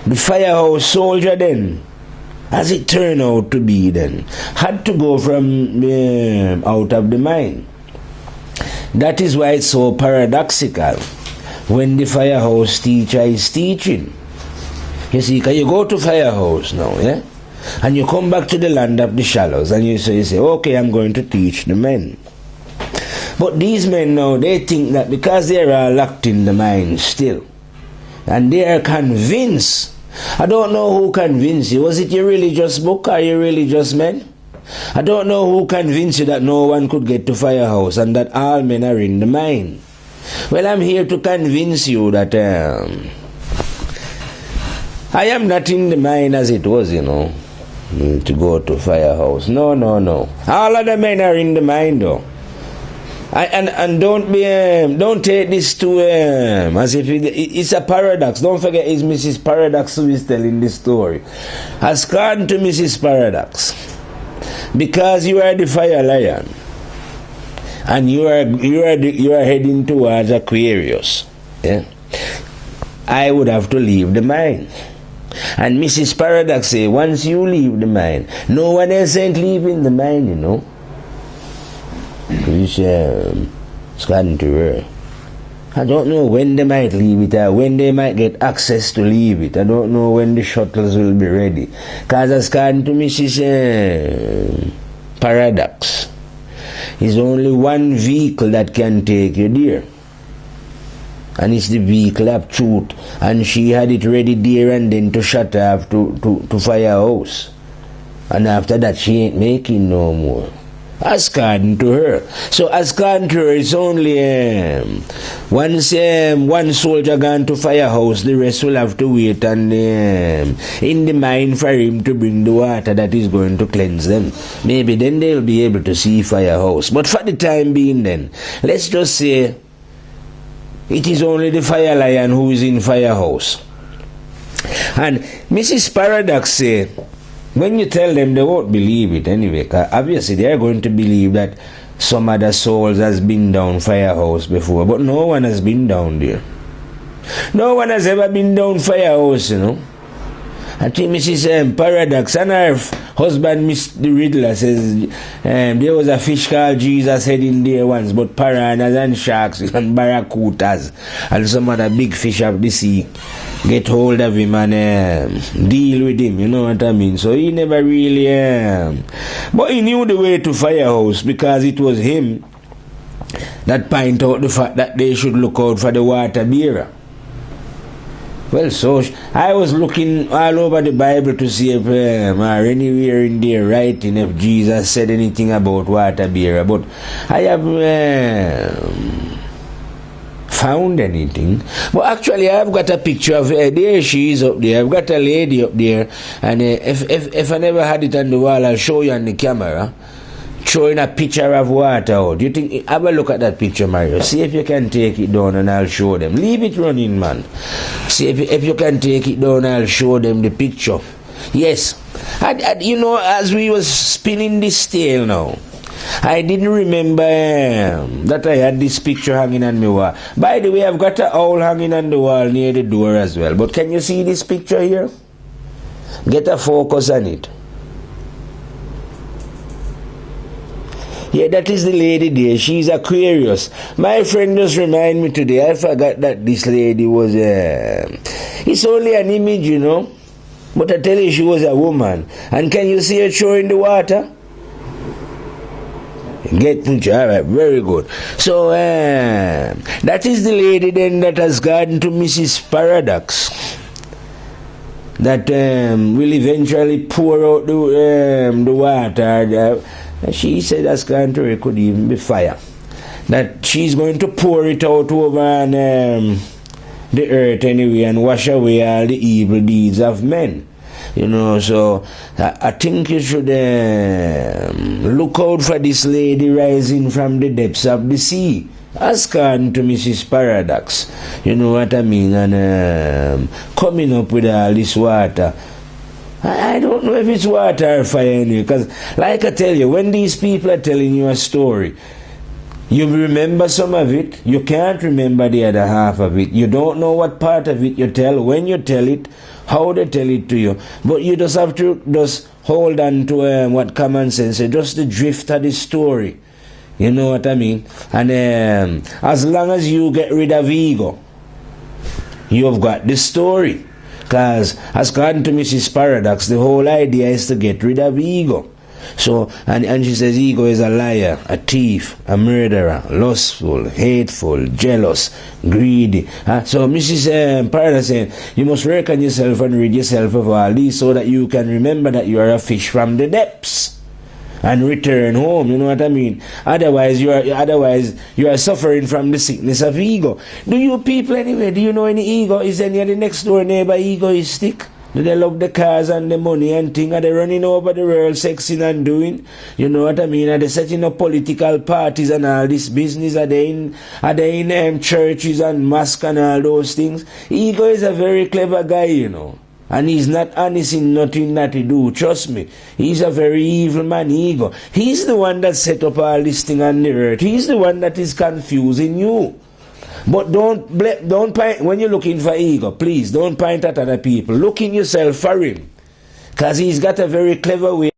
Speaker 1: the Firehouse soldier then, as it turned out to be then, had to go from out of the mine. That is why it's so paradoxical when the Firehouse teacher is teaching. You see, can you go to Firehouse now, yeah? And you come back to the land of the shallows and you say, okay, I'm going to teach the men. But these men now, they think that because they are locked in the mine still, and they are convinced. I don't know who convinced you. Was it your religious book or your religious men? I don't know who convinced you that no one could get to Firehouse and that all men are in the mine. Well, I'm here to convince you that I am not in the mine as it was, you know, to go to Firehouse. No. All of the men are in the mine, though. And don't take this to as if it's a paradox. Don't forget, it's Mrs. Paradox who is telling this story. As according to Mrs. Paradox, because you are the fire lion and you are heading towards Aquarius, yeah, I would have to leave the mine. And Mrs. Paradox say, once you leave the mine, no one else ain't leaving the mine, you know. Which according to her, I don't know when they might leave it or when they might get access to leave it. I don't know when the shuttles will be ready. Because according to Mrs. Paradox, it's only one vehicle that can take you there. And it's the vehicle of truth. And she had it ready there and then to shut off to Firehouse. And after that she ain't making no more. As according to her. So as according to her, it's only once one soldier gone to Firehouse, the rest will have to wait and in the mine for him to bring the water that is going to cleanse them. Maybe then they'll be able to see Firehouse. But for the time being then, let's just say it is only the fire lion who is in Firehouse. And Mrs. Paradox say, when you tell them, they won't believe it anyway. Obviously, they are going to believe that some other souls has been down Firehouse before, but no one has been down there. No one has ever been down Firehouse, you know. I think Mrs. Paradox and her husband, Mr. Riddler, says there was a fish called Jesus heading there once, but piranhas and sharks and barracudas and some other big fish of the sea get hold of him and deal with him, you know what I mean? So he never really but he knew the way to Firehouse because it was him that point out the fact that they should look out for the water bearer. Well, so I was looking all over the Bible to see if or anywhere in there writing if Jesus said anything about water bearer, but I have found anything. But actually, I've got a picture of there she is up there. I've got a lady up there, and if I never had it on the wall, I'll show you on the camera. Showing a picture of water out. You think, have a look at that picture, Mario. See if you can take it down and I'll show them. Leave it running, man. See if you can take it down, I'll show them the picture. Yes. You know, as we was spinning this tale now, I didn't remember that I had this picture hanging on my wall. By the way, I've got an owl hanging on the wall near the door as well. But can you see this picture here? Get a focus on it. Yeah, that is the lady there. She's Aquarius. My friend just reminded me today. I forgot that this lady was it's only an image, you know. But I tell you, she was a woman. And can you see her throwing the water? Get picture. All right, very good. So, that is the lady then that has gotten to Mrs. Paradox. That will eventually pour out the water. She said that's contrary, could even be fire. That she's going to pour it out over on the earth anyway and wash away all the evil deeds of men. You know, so I think you should look out for this lady rising from the depths of the sea. Ask her to Mrs. Paradox. You know what I mean? And coming up with all this water. I don't know if it's water or fire anyway, because like I tell you, when these people are telling you a story, you remember some of it, you can't remember the other half of it. You don't know what part of it you tell, when you tell it, how they tell it to you. But you just have to just hold on to what common sense is, just the drift of the story. You know what I mean? And as long as you get rid of ego, you've got the story. Because, as according to Mrs. Paradox, the whole idea is to get rid of ego. So, and she says ego is a liar, a thief, a murderer, lustful, hateful, jealous, greedy. So Mrs. Paradox saying, you must reckon yourself and rid yourself of all these so that you can remember that you are a fish from the depths and return home. You know what I mean? Otherwise you are suffering from the sickness of ego. Do you people anyway, do you know any ego? Is any of the next door neighbor egoistic? Do they love the cars and the money and thing? Are they running over the world sexing and doing? You know what I mean? Are they setting up political parties and all this business? Are they in churches and mosques and all those things? Ego is a very clever guy, you know. And he's not honest in nothing that he do. Trust me. He's a very evil man, ego. He's the one that set up all this thing on the earth. He's the one that is confusing you. But don't point, when you're looking for ego, please don't point at other people. Look in yourself for him. Because he's got a very clever way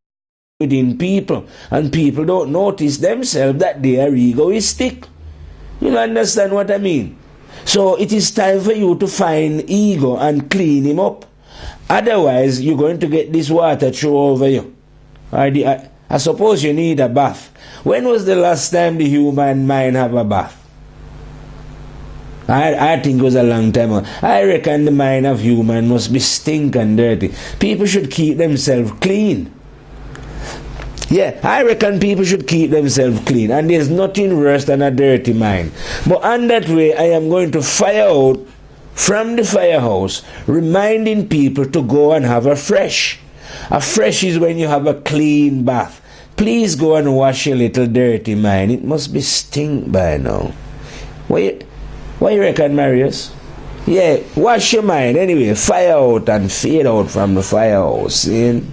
Speaker 1: within people. And people don't notice themselves that they are egoistic. You understand what I mean? So it is time for you to find ego and clean him up. Otherwise, you're going to get this water thrown over you. I suppose you need a bath. When was the last time the human mind have a bath? I think it was a long time ago. I reckon the mind of human must be stink and dirty. People should keep themselves clean. Yeah, I reckon people should keep themselves clean. And there's nothing worse than a dirty mind. But on that way, I am going to fire out from the firehouse, reminding people to go and have a fresh. A fresh is when you have a clean bath. Please go and wash your little dirty mind. It must be stink by now. What you reckon, Marius? Yeah, wash your mind anyway. Fire out and fade out from the firehouse. See?